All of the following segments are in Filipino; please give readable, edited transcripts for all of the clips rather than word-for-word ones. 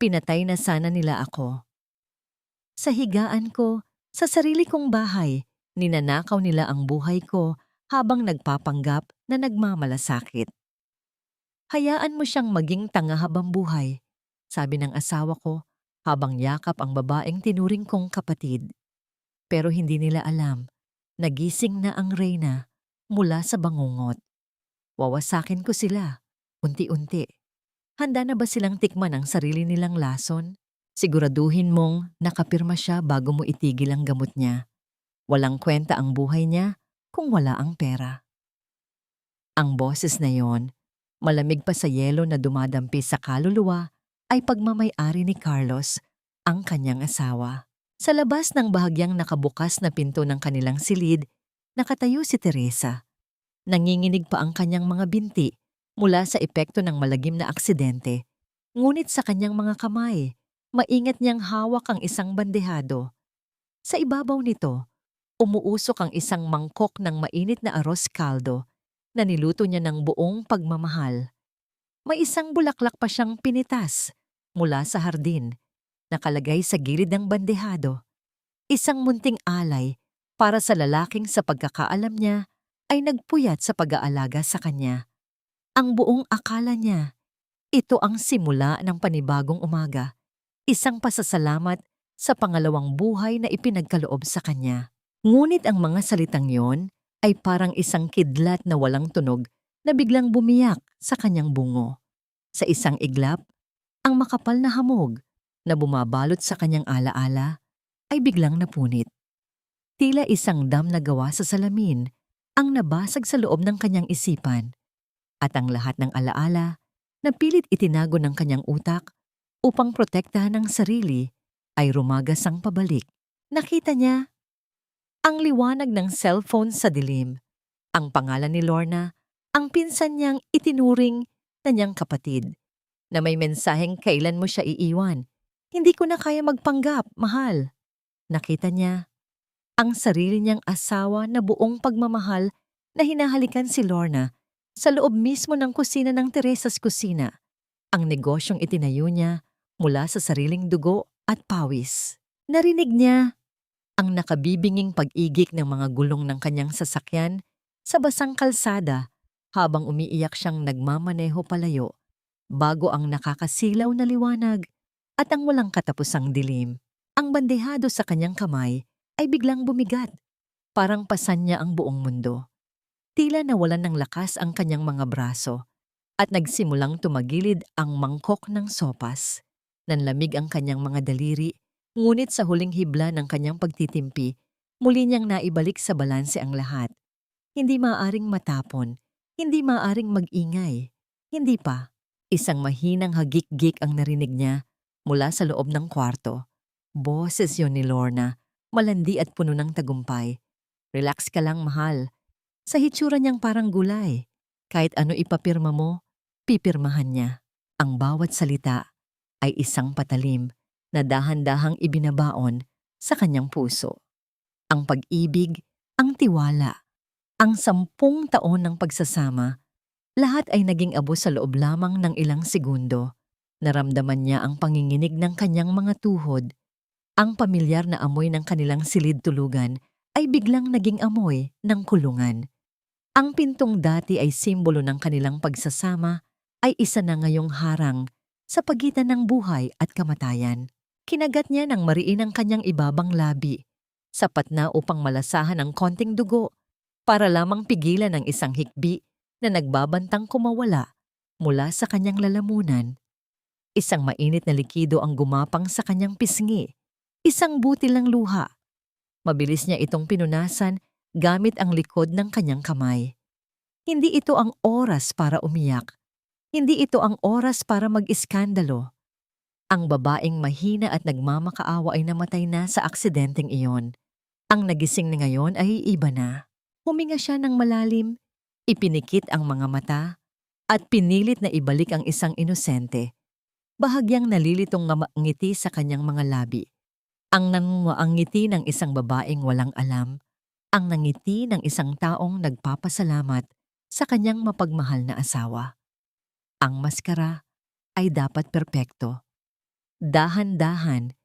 Pinatay na sana nila ako. Sa higaan ko, sa sarili kong bahay, ninanakaw nila ang buhay ko habang nagpapanggap na nagmamalasakit. Hayaan mo siyang maging tanga habang buhay, sabi ng asawa ko habang yakap ang babaeng tinuring kong kapatid. Pero hindi nila alam, nagising na ang reyna mula sa bangungot. Wawasakin ko sila, unti-unti. Handa na ba silang tikman ang sarili nilang lason? Siguraduhin mong nakapirma siya bago mo itigil ang gamot niya. Walang kwenta ang buhay niya kung wala ang pera. Ang boses na yon, malamig pa sa yelo na dumadampi sa kaluluwa, ay pagmamay-ari ni Carlos, ang kanyang asawa. Sa labas ng bahagyang nakabukas na pinto ng kanilang silid, nakatayo si Teresa. Nanginginig pa ang kanyang mga binti mula sa epekto ng malagim na aksidente. Ngunit sa kanyang mga kamay, maingat niyang hawak ang isang bandehado. Sa ibabaw nito, umuusok ang isang mangkok ng mainit na arroz caldo na niluto niya ng buong pagmamahal. May isang bulaklak pa siyang pinitas mula sa hardin, nakalagay sa gilid ng bandehado. Isang munting alay para sa lalaking sa pagkakaalam niya ay nagpuyat sa pag-aalaga sa kanya. Ang buong akala niya, ito ang simula ng panibagong umaga, isang pasasalamat sa pangalawang buhay na ipinagkaloob sa kanya. Ngunit ang mga salitang yon ay parang isang kidlat na walang tunog na biglang bumiyak sa kanyang bungo. Sa isang iglap, ang makapal na hamog na bumabalot sa kanyang alaala ay biglang napunit. Tila isang dam na gawa sa salamin ang nabasag sa loob ng kanyang isipan, at ang lahat ng alaala na pilit itinago ng kanyang utak upang protektahan ang sarili ay rumagasang pabalik. Nakita niya ang liwanag ng cellphone sa dilim, ang pangalan ni Lorna, ang pinsan niyang itinuring na niyang kapatid, na may mensaheng kailan mo siya iiwan. Hindi ko na kaya magpanggap, mahal. Nakita niya ang sarili niyang asawa na buong pagmamahal na hinahalikan si Lorna sa loob mismo ng kusina ng Teresa's Kusina, ang negosyong itinayo niya mula sa sariling dugo at pawis. Narinig niya ang nakabibinging pag-igik ng mga gulong ng kanyang sasakyan sa basang kalsada habang umiiyak siyang nagmamaneho palayo bago ang nakakasilaw na liwanag at ang walang katapusang dilim. Ang bandehado sa kanyang kamay ay biglang bumigat, parang pasan niya ang buong mundo. Tila nawalan ng lakas ang kanyang mga braso at nagsimulang tumagilid ang mangkok ng sopas. Nanlamig ang kanyang mga daliri, ngunit sa huling hibla ng kanyang pagtitimpi, muli niyang naibalik sa balanse ang lahat. Hindi maaaring matapon, hindi maaaring mag-ingay, hindi pa. Isang mahinang hagik-gik ang narinig niya mula sa loob ng kwarto. Boses yon ni Lorna, malandi at puno ng tagumpay. Relax ka lang, mahal. Sa hitsura niyang parang gulay. Kahit ano ipapirma mo, pipirmahan niya. Ang bawat salita ay isang patalim na dahan-dahang ibinabaon sa kanyang puso. Ang pag-ibig, ang tiwala, ang 10 taon ng pagsasama, lahat ay naging abo sa loob lamang ng ilang segundo. Naramdaman niya ang panginginig ng kanyang mga tuhod. Ang pamilyar na amoy ng kanilang silid tulugan ay biglang naging amoy ng kulungan. Ang pintong dati ay simbolo ng kanilang pagsasama ay isa na ngayong harang sa pagitan ng buhay at kamatayan. Kinagat niya ng mariin ang kanyang ibabang labi, sapat na upang malasahan ang konting dugo para lamang pigilan ang isang hikbi na nagbabantang kumawala mula sa kanyang lalamunan. Isang mainit na likido ang gumapang sa kanyang pisngi, isang butil ng luha. Mabilis niya itong pinunasan gamit ang likod ng kanyang kamay. Hindi ito ang oras para umiyak. Hindi ito ang oras para mag-iskandalo. Ang babaeng mahina at nagmamakaawa ay namatay na sa aksidenteng iyon. Ang nagising na ngayon ay iba na. Huminga siya ng malalim, ipinikit ang mga mata, at pinilit na ibalik ang isang inosente. Bahagyang nalilitong ngiti sa kanyang mga labi. Ang ngiti ng isang babaeng walang alam, ang nangiti ng isang taong nagpapasalamat sa kanyang mapagmahal na asawa. Ang maskara ay dapat perpekto. Dahan-dahan,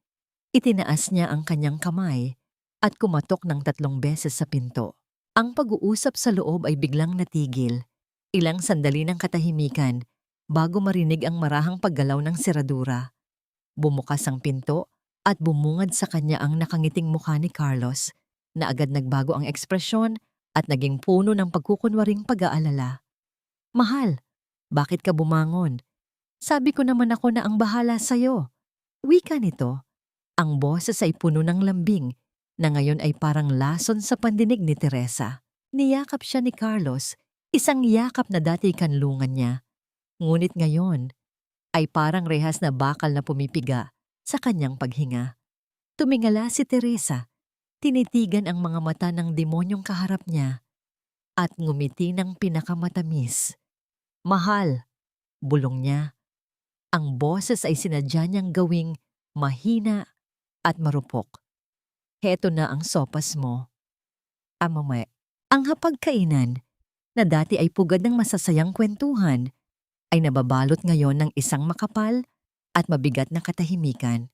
itinaas niya ang kanyang kamay at kumatok ng 3 beses sa pinto. Ang pag-uusap sa loob ay biglang natigil. Ilang sandali ng katahimikan bago marinig ang marahang paggalaw ng seradura. Bumukas ang pinto at bumungad sa kanya ang nakangiting mukha ni Carlos na agad nagbago ang ekspresyon at naging puno ng pagkukunwaring pag-aalala. "Mahal, bakit ka bumangon? Sabi ko naman ako na ang bahala sa'yo." Wika nito. Ang boses ay puno ng lambing na ngayon ay parang lason sa pandinig ni Teresa. Niyakap siya ni Carlos, isang yakap na dati kanlungan niya. Ngunit ngayon ay parang rehas na bakal na pumipiga sa kanyang paghinga. Tumingala si Teresa, tinitigan ang mga mata ng demonyong kaharap niya at ngumiti ng pinakamatamis. "Mahal," bulong niya. Ang boses ay sinadya niyang gawing mahina at marupok. "Heto na ang sopas mo." Amame. Ang hapagkainan, na dati ay pugad ng masasayang kwentuhan, ay nababalot ngayon ng isang makapal at mabigat na katahimikan.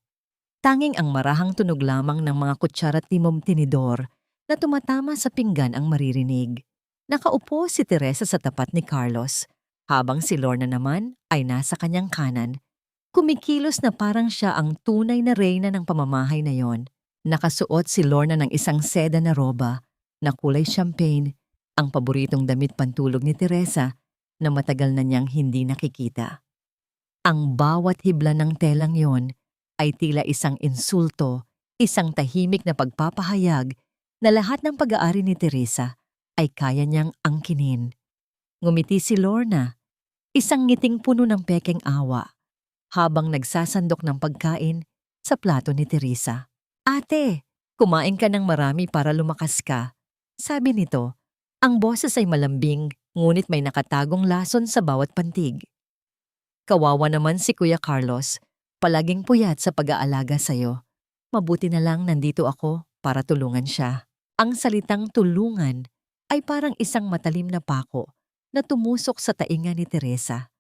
Tanging ang marahang tunog lamang ng mga kutsara at tinidor na tumatama sa pinggan ang maririnig. Nakaupo si Teresa sa tapat ni Carlos, habang si Lorna naman ay nasa kanyang kanan. Kumikilos na parang siya ang tunay na reyna ng pamamahay na yon. Nakasuot si Lorna ng isang seda na roba na kulay champagne, ang paboritong damit pantulog ni Teresa na matagal na niyang hindi nakikita. Ang bawat hibla ng telang yon ay tila isang insulto, isang tahimik na pagpapahayag na lahat ng pag-aari ni Teresa ay kaya niyang angkinin. Ngumiti si Lorna, isang ngiting puno ng pekeng awa, habang nagsasandok ng pagkain sa plato ni Teresa. "Ate, kumain ka ng marami para lumakas ka," sabi nito. Ang boses ay malambing, ngunit may nakatagong lason sa bawat pantig. "Kawawa naman si Kuya Carlos, palaging puyat sa pag-aalaga sa'yo. Mabuti na lang nandito ako para tulungan siya." Ang salitang tulungan ay parang isang matalim na pako na tumusok sa tainga ni Teresa.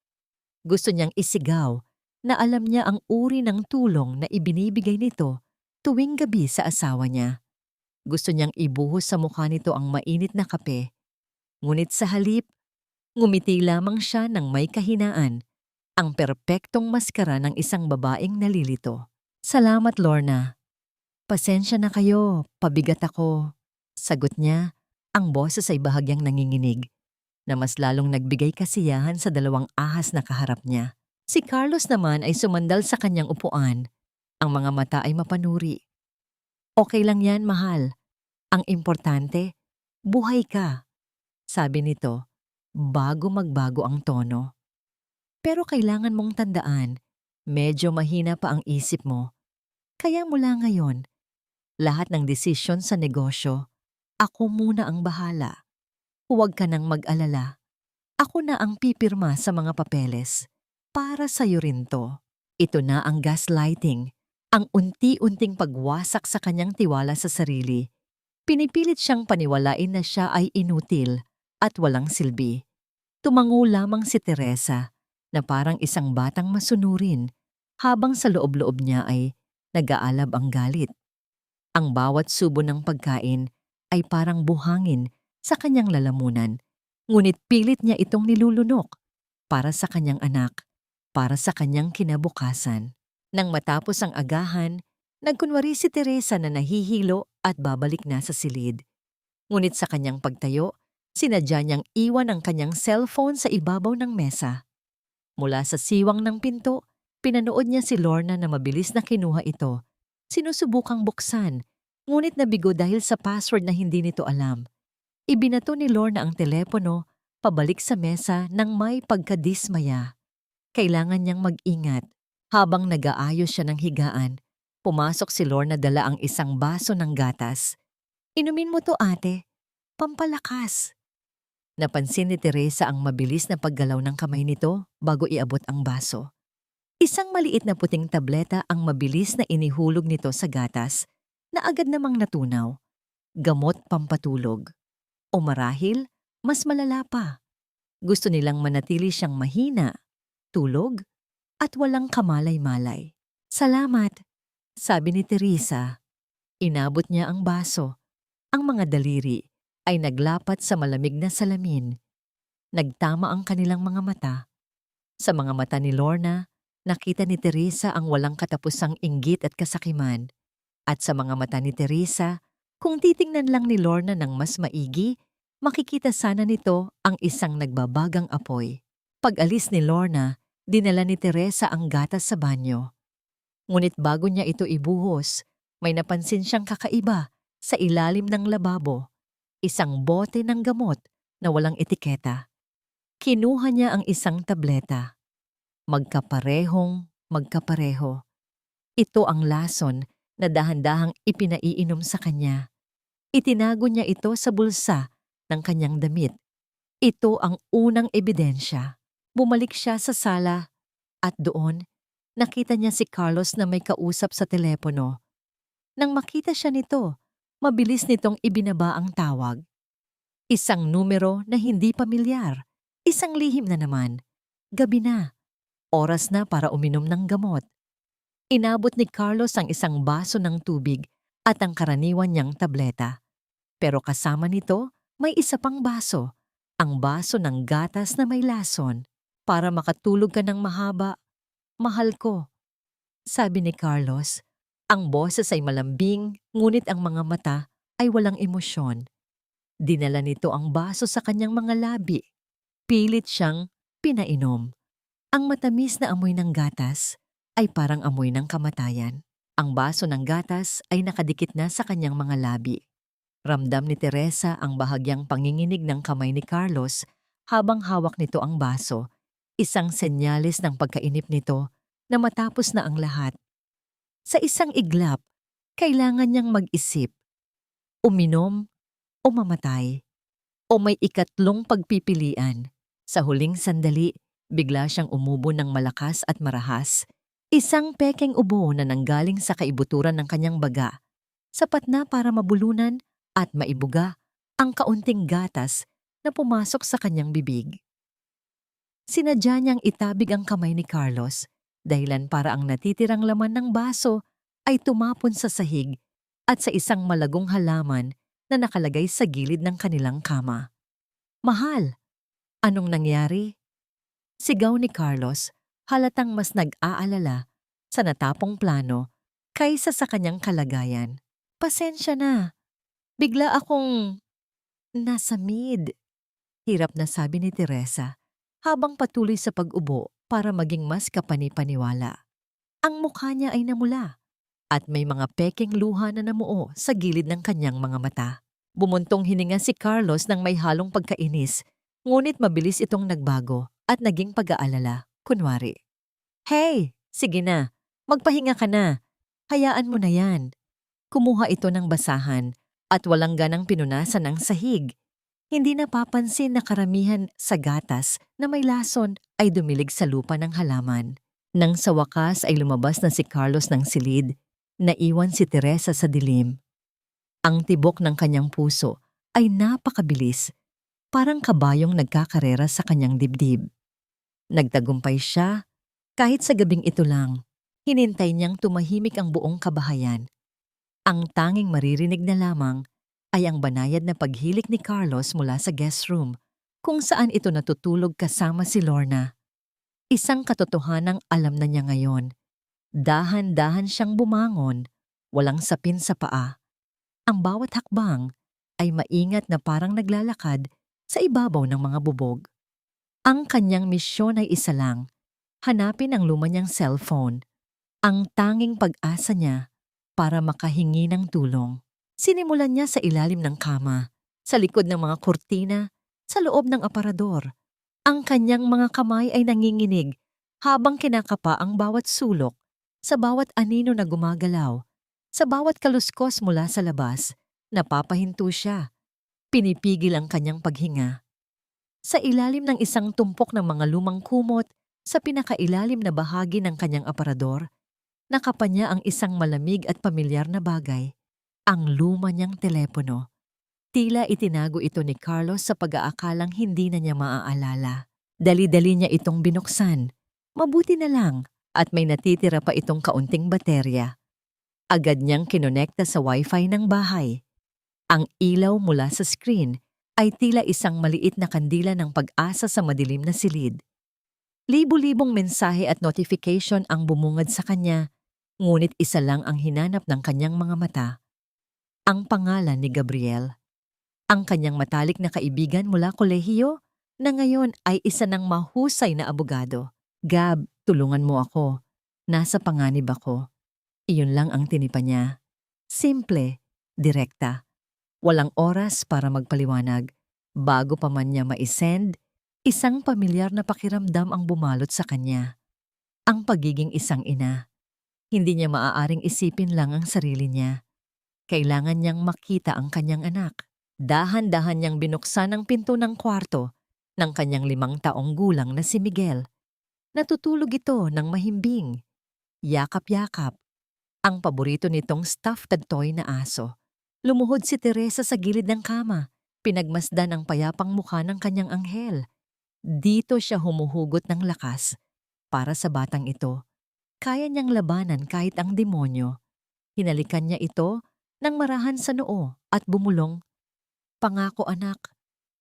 Gusto niyang isigaw na alam niya ang uri ng tulong na ibinibigay nito tuwing gabi sa asawa niya. Gusto niyang ibuhos sa mukha nito ang mainit na kape. Ngunit sa halip, ngumiti lamang siya ng may kahinaan, ang perpektong maskara ng isang babaeng nalilito. "Salamat, Lorna. Pasensya na kayo, pabigat ako." Sagot niya, ang boses ay bahagyang nanginginig, na mas lalong nagbigay kasiyahan sa 2 ahas na kaharap niya. Si Carlos naman ay sumandal sa kanyang upuan. Ang mga mata ay mapanuri. "Okay lang yan, mahal. Ang importante, buhay ka," sabi nito, bago magbago ang tono. "Pero kailangan mong tandaan, medyo mahina pa ang isip mo. Kaya mula ngayon, lahat ng desisyon sa negosyo, ako muna ang bahala. Huwag ka nang mag-alala. Ako na ang pipirma sa mga papeles. Para sa'yo rin to." Ito na ang gaslighting, ang unti-unting pagwasak sa kanyang tiwala sa sarili. Pinipilit siyang paniwalain na siya ay inutil at walang silbi. Tumango lamang si Teresa na parang isang batang masunurin, habang sa loob-loob niya ay nag-aalab ang galit. Ang bawat subo ng pagkain ay parang buhangin sa kanyang lalamunan, ngunit pilit niya itong nilulunok para sa kanyang anak, para sa kanyang kinabukasan. Nang matapos ang agahan, nagkunwari si Teresa na nahihilo at babalik na sa silid. Ngunit sa kanyang pagtayo, sinadya niyang iwan ang kanyang cellphone sa ibabaw ng mesa. Mula sa siwang ng pinto, pinanood niya si Lorna na mabilis na kinuha ito. Sinusubukang buksan, ngunit nabigo dahil sa password na hindi nito alam. Ibinato ni Lorna ang telepono pabalik sa mesa nang may pagkadismaya. Kailangan niyang mag-ingat. Habang nag-aayos siya ng higaan, pumasok si Lorna dala ang isang baso ng gatas. "Inumin mo to, ate. Pampalakas." Napansin ni Teresa ang mabilis na paggalaw ng kamay nito bago iabot ang baso. Isang maliit na puting tableta ang mabilis na inihulog nito sa gatas na agad namang natunaw. Gamot pampatulog. O marahil, mas malala pa. Gusto nilang manatili siyang mahina, tulog, at walang kamalay-malay. Salamat, sabi ni Teresa. Inabot niya ang baso. Ang mga daliri ay naglapat sa malamig na salamin. Nagtama ang kanilang mga mata. Sa mga mata ni Lorna, nakita ni Teresa ang walang katapusang inggit at kasakiman. At sa mga mata ni Teresa, kung titingnan lang ni Lorna ng mas maigi, makikita sana nito ang isang nagbabagang apoy. Pag-alis ni Lorna, dinala ni Teresa ang gatas sa banyo. Ngunit bago niya ito ibuhos, may napansin siyang kakaiba sa ilalim ng lababo. Isang bote ng gamot na walang etiketa. Kinuha niya ang isang tableta. Magkapareho. Ito ang lason na dahan-dahang ipinaiinom sa kanya. Itinago niya ito sa bulsa ng kanyang damit. Ito ang unang ebidensya. Bumalik siya sa sala at doon, nakita niya si Carlos na may kausap sa telepono. Nang makita siya nito, mabilis nitong ibinaba ang tawag. Isang numero na hindi pamilyar. Isang lihim na naman. Gabi na. Oras na para uminom ng gamot. Inabot ni Carlos ang isang baso ng tubig at ang karaniwan niyang tableta. Pero kasama nito, may isa pang baso. Ang baso ng gatas na may lason. Para makatulog ka ng mahaba. Mahal ko. Sabi ni Carlos. Ang boses ay malambing, ngunit ang mga mata ay walang emosyon. Dinala nito ang baso sa kanyang mga labi. Pilit siyang pinainom. Ang matamis na amoy ng gatas ay parang amoy ng kamatayan. Ang baso ng gatas ay nakadikit na sa kanyang mga labi. Ramdam ni Teresa ang bahagyang panginginig ng kamay ni Carlos habang hawak nito ang baso, isang senyales ng pagkainip nito na matapos na ang lahat. Sa isang iglap, kailangan niyang mag-isip. Uminom o mamatay, o may ikatlong pagpipilian. Sa huling sandali, bigla siyang umubo ng malakas at marahas. Isang pekeng ubo na nanggaling sa kaibuturan ng kanyang baga. Sapat na para mabulunan at maibuga ang kaunting gatas na pumasok sa kanyang bibig. Sinadya niyang itabig ang kamay ni Carlos, dahilan para ang natitirang laman ng baso ay tumapon sa sahig at sa isang malagong halaman na nakalagay sa gilid ng kanilang kama. Mahal! Anong nangyari? Sigaw ni Carlos, halatang mas nag-aalala sa natapong plano kaysa sa kanyang kalagayan. Pasensya na. Bigla akong nasamid. Hirap na sabi ni Teresa habang patuloy sa pag-ubo para maging mas kapani-paniwala. Ang mukha niya ay namula at may mga pekeng luha na namuo sa gilid ng kanyang mga mata. Bumuntong hininga si Carlos ng may halong pagkainis, ngunit mabilis itong nagbago at naging pag-aalala, kunwari. Hey, sige na, magpahinga ka na. Hayaan mo na yan. Kumuha ito ng basahan at walang ganang pinunasan ng sahig. Hindi napapansin na karamihan sa gatas na may lason ay dumilig sa lupa ng halaman. Nang sa wakas ay lumabas na si Carlos ng silid, naiwan si Teresa sa dilim. Ang tibok ng kanyang puso ay napakabilis, parang kabayong nagkakarera sa kanyang dibdib. Nagtagumpay siya, kahit sa gabing ito lang. Hinintay niyang tumahimik ang buong kabahayan. Ang tanging maririnig na lamang ay ang banayad na paghilik ni Carlos mula sa guest room, kung saan ito natutulog kasama si Lorna. Isang katotohanang alam na niya ngayon. Dahan-dahan siyang bumangon, walang sapin sa paa. Ang bawat hakbang ay maingat na parang naglalakad sa ibabaw ng mga bubog. Ang kanyang misyon ay isa lang, hanapin ang luma niyang cellphone, ang tanging pag-asa niya para makahingi ng tulong. Sinimulan niya sa ilalim ng kama, sa likod ng mga kurtina, sa loob ng aparador. Ang kanyang mga kamay ay nanginginig habang kinakapa ang bawat sulok, sa bawat anino na gumagalaw, sa bawat kaluskos mula sa labas. Napapahinto siya. Pinipigil ang kanyang paghinga. Sa ilalim ng isang tumpok ng mga lumang kumot, sa pinakailalim na bahagi ng kanyang aparador, nakapa niya ang isang malamig at pamilyar na bagay, ang luma niyang telepono. Tila itinago ito ni Carlos sa pag-aakalang hindi na niya maaalala. Dali-dali niya itong binuksan. Mabuti na lang, at may natitira pa itong kaunting baterya. Agad niyang kinonekta sa wifi ng bahay. Ang ilaw mula sa screen ay tila isang maliit na kandila ng pag-asa sa madilim na silid. Libu-libong mensahe at notification ang bumungad sa kanya, ngunit isa lang ang hinanap ng kanyang mga mata. Ang pangalan ni Gabriel. Ang kanyang matalik na kaibigan mula kolehiyo na ngayon ay isa ng mahusay na abogado. Gab, tulungan mo ako. Nasa panganib ako. Iyon lang ang tinipa niya. Simple, direkta. Walang oras para magpaliwanag. Bago pa man niya ma-send, isang pamilyar na pakiramdam ang bumalot sa kanya. Ang pagiging isang ina. Hindi niya maaaring isipin lang ang sarili niya. Kailangan niyang makita ang kanyang anak. Dahan-dahan niyang binuksan ang pinto ng kwarto ng kanyang 5 taong gulang na si Miguel. Natutulog ito ng mahimbing. Yakap-yakap. Ang paborito nitong stuffed toy na aso. Lumuhod si Teresa sa gilid ng kama. Pinagmasdan ang payapang mukha ng kanyang anghel. Dito siya humuhugot ng lakas. Para sa batang ito, kaya niyang labanan kahit ang demonyo. Hinalikan niya ito nang marahan sa noo at bumulong. Pangako anak,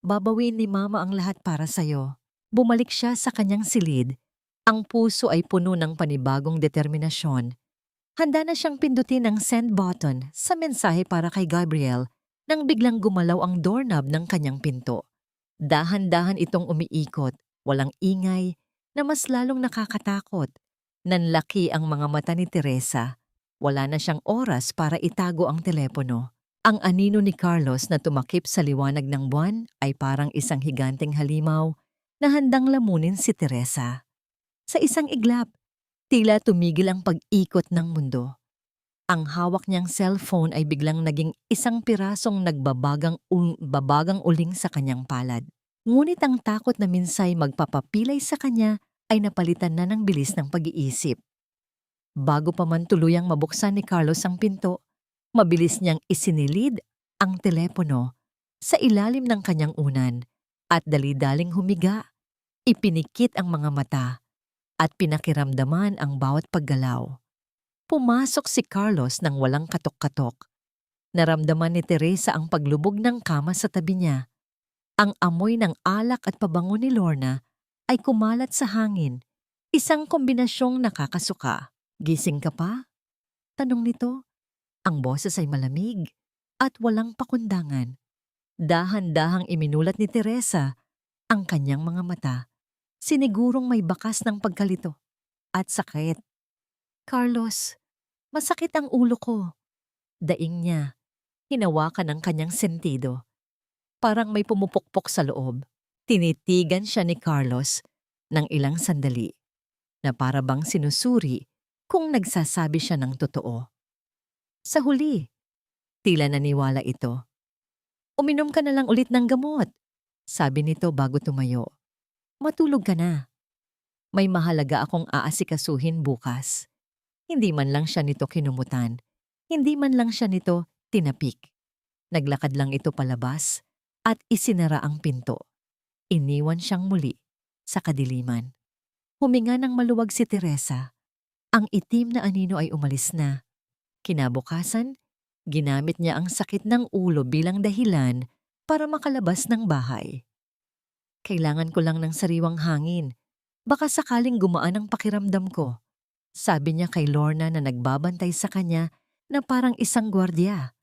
babawiin ni mama ang lahat para sa'yo. Bumalik siya sa kanyang silid. Ang puso ay puno ng panibagong determinasyon. Handa na siyang pindutin ang send button sa mensahe para kay Gabriel nang biglang gumalaw ang doorknob ng kanyang pinto. Dahan-dahan itong umiikot, walang ingay, na mas lalong nakakatakot. Nanlaki ang mga mata ni Teresa. Wala na siyang oras para itago ang telepono. Ang anino ni Carlos na tumakip sa liwanag ng buwan ay parang isang higanteng halimaw na handang lamunin si Teresa. Sa isang iglap, tila tumigil ang pag-ikot ng mundo. Ang hawak niyang cellphone ay biglang naging isang pirasong nagbabagang uling sa kanyang palad. Ngunit ang takot na minsay magpapapilay sa kanya ay napalitan na ng bilis ng pag-iisip. Bago pa man tuluyang mabuksan ni Carlos ang pinto, mabilis niyang isinilid ang telepono sa ilalim ng kanyang unan at dali-daling humiga, ipinikit ang mga mata at pinakiramdaman ang bawat paggalaw. Pumasok si Carlos nang walang katok-katok. Naramdaman ni Teresa ang paglubog ng kama sa tabi niya. Ang amoy ng alak at pabango ni Lorna ay kumalat sa hangin, isang kombinasyong nakakasuka. Gising ka pa? Tanong nito. Ang boses ay malamig at walang pakundangan. Dahan-dahang iminulat ni Teresa ang kanyang mga mata. Sinigurong may bakas ng pagkalito at sakit. Carlos, masakit ang ulo ko. Daing niya, hinawakan ang kanyang sentido. Parang may pumupukpok sa loob. Tinitigan siya ni Carlos ng ilang sandali na para bang sinusuri kung nagsasabi siya ng totoo. Sa huli, tila naniwala ito. Uminom ka na lang ulit ng gamot, sabi nito bago tumayo. Matulog ka na. May mahalaga akong aasikasuhin bukas. Hindi man lang siya nito kinumutan. Hindi man lang siya nito tinapik. Naglakad lang ito palabas at isinara ang pinto. Iniwan siyang muli sa kadiliman. Huminga ng maluwag si Teresa. Ang itim na anino ay umalis na. Kinabukasan, ginamit niya ang sakit ng ulo bilang dahilan para makalabas ng bahay. Kailangan ko lang ng sariwang hangin. Baka sakaling gumaan ang pakiramdam ko. Sabi niya kay Lorna na nagbabantay sa kanya na parang isang gwardiya.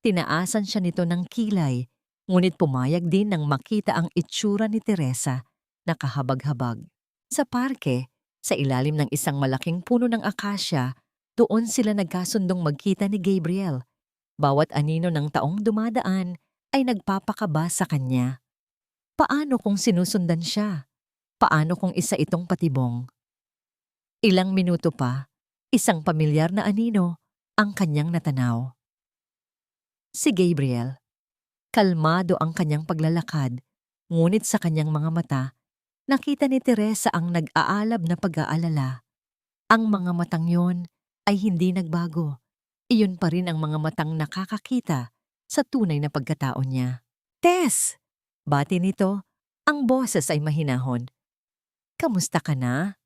Tinaasan siya nito ng kilay, ngunit pumayag din nang makita ang itsura ni Teresa na kahabag-habag. Sa parke, sa ilalim ng isang malaking puno ng akasya, doon sila nagkasundong magkita ni Gabriel. Bawat anino ng taong dumadaan ay nagpapakaba sa kanya. Paano kung sinusundan siya? Paano kung isa itong patibong? Ilang minuto pa, isang pamilyar na anino ang kanyang natanaw. Si Gabriel. Kalmado ang kanyang paglalakad, ngunit sa kanyang mga mata, nakita ni Teresa ang nag-aalab na pag-aalala. Ang mga matang yon ay hindi nagbago. Iyon pa rin ang mga matang nakakakita sa tunay na pagkatao niya. Tess! Bati nito, ang boses ay mahinahon. Kamusta ka na?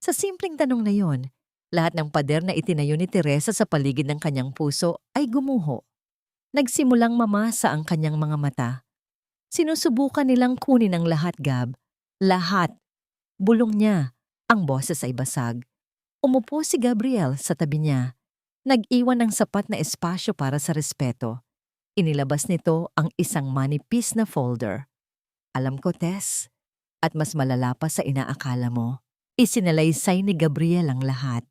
Sa simpleng tanong na yon, lahat ng pader na itinayo ni Teresa sa paligid ng kanyang puso ay gumuho. Nagsimulang mamasa ang kanyang mga mata. Sinusubukan nilang kunin ang lahat, Gab. Lahat. Bulong niya. Ang boses ay basag. Umupo si Gabriel sa tabi niya. Nag-iwan ng sapat na espasyo para sa respeto. Inilabas nito ang isang manipis na folder. Alam ko, Tess, at mas malala pa sa inaakala mo. Isinalaysay ni Gabriel ang lahat.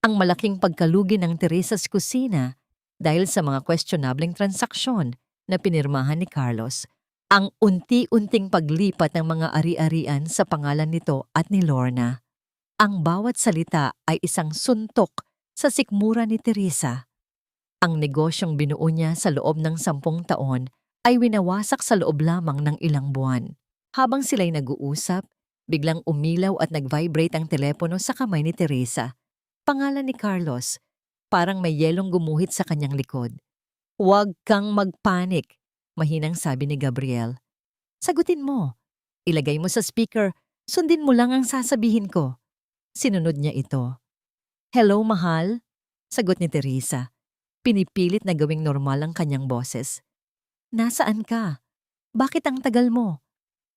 Ang malaking pagkalugi ng Teresa's kusina dahil sa mga questionableng transaksyon na pinirmahan ni Carlos, ang unti-unting paglipat ng mga ari-arian sa pangalan nito at ni Lorna. Ang bawat salita ay isang suntok sa sikmura ni Teresa. Ang negosyong binuo niya sa loob ng 10 taon ay winawasak sa loob lamang ng ilang buwan. Habang sila'y nag-uusap, biglang umilaw at nag-vibrate ang telepono sa kamay ni Teresa. Pangalan ni Carlos, parang may yelong gumuhit sa kanyang likod. "Huwag kang magpanik," mahinang sabi ni Gabriel. "Sagutin mo. Ilagay mo sa speaker, sundin mo lang ang sasabihin ko." Sinunod niya ito. "Hello, mahal?" Sagot ni Teresa. Pinipilit na gawing normal ang kanyang boses. "Nasaan ka? Bakit ang tagal mo?"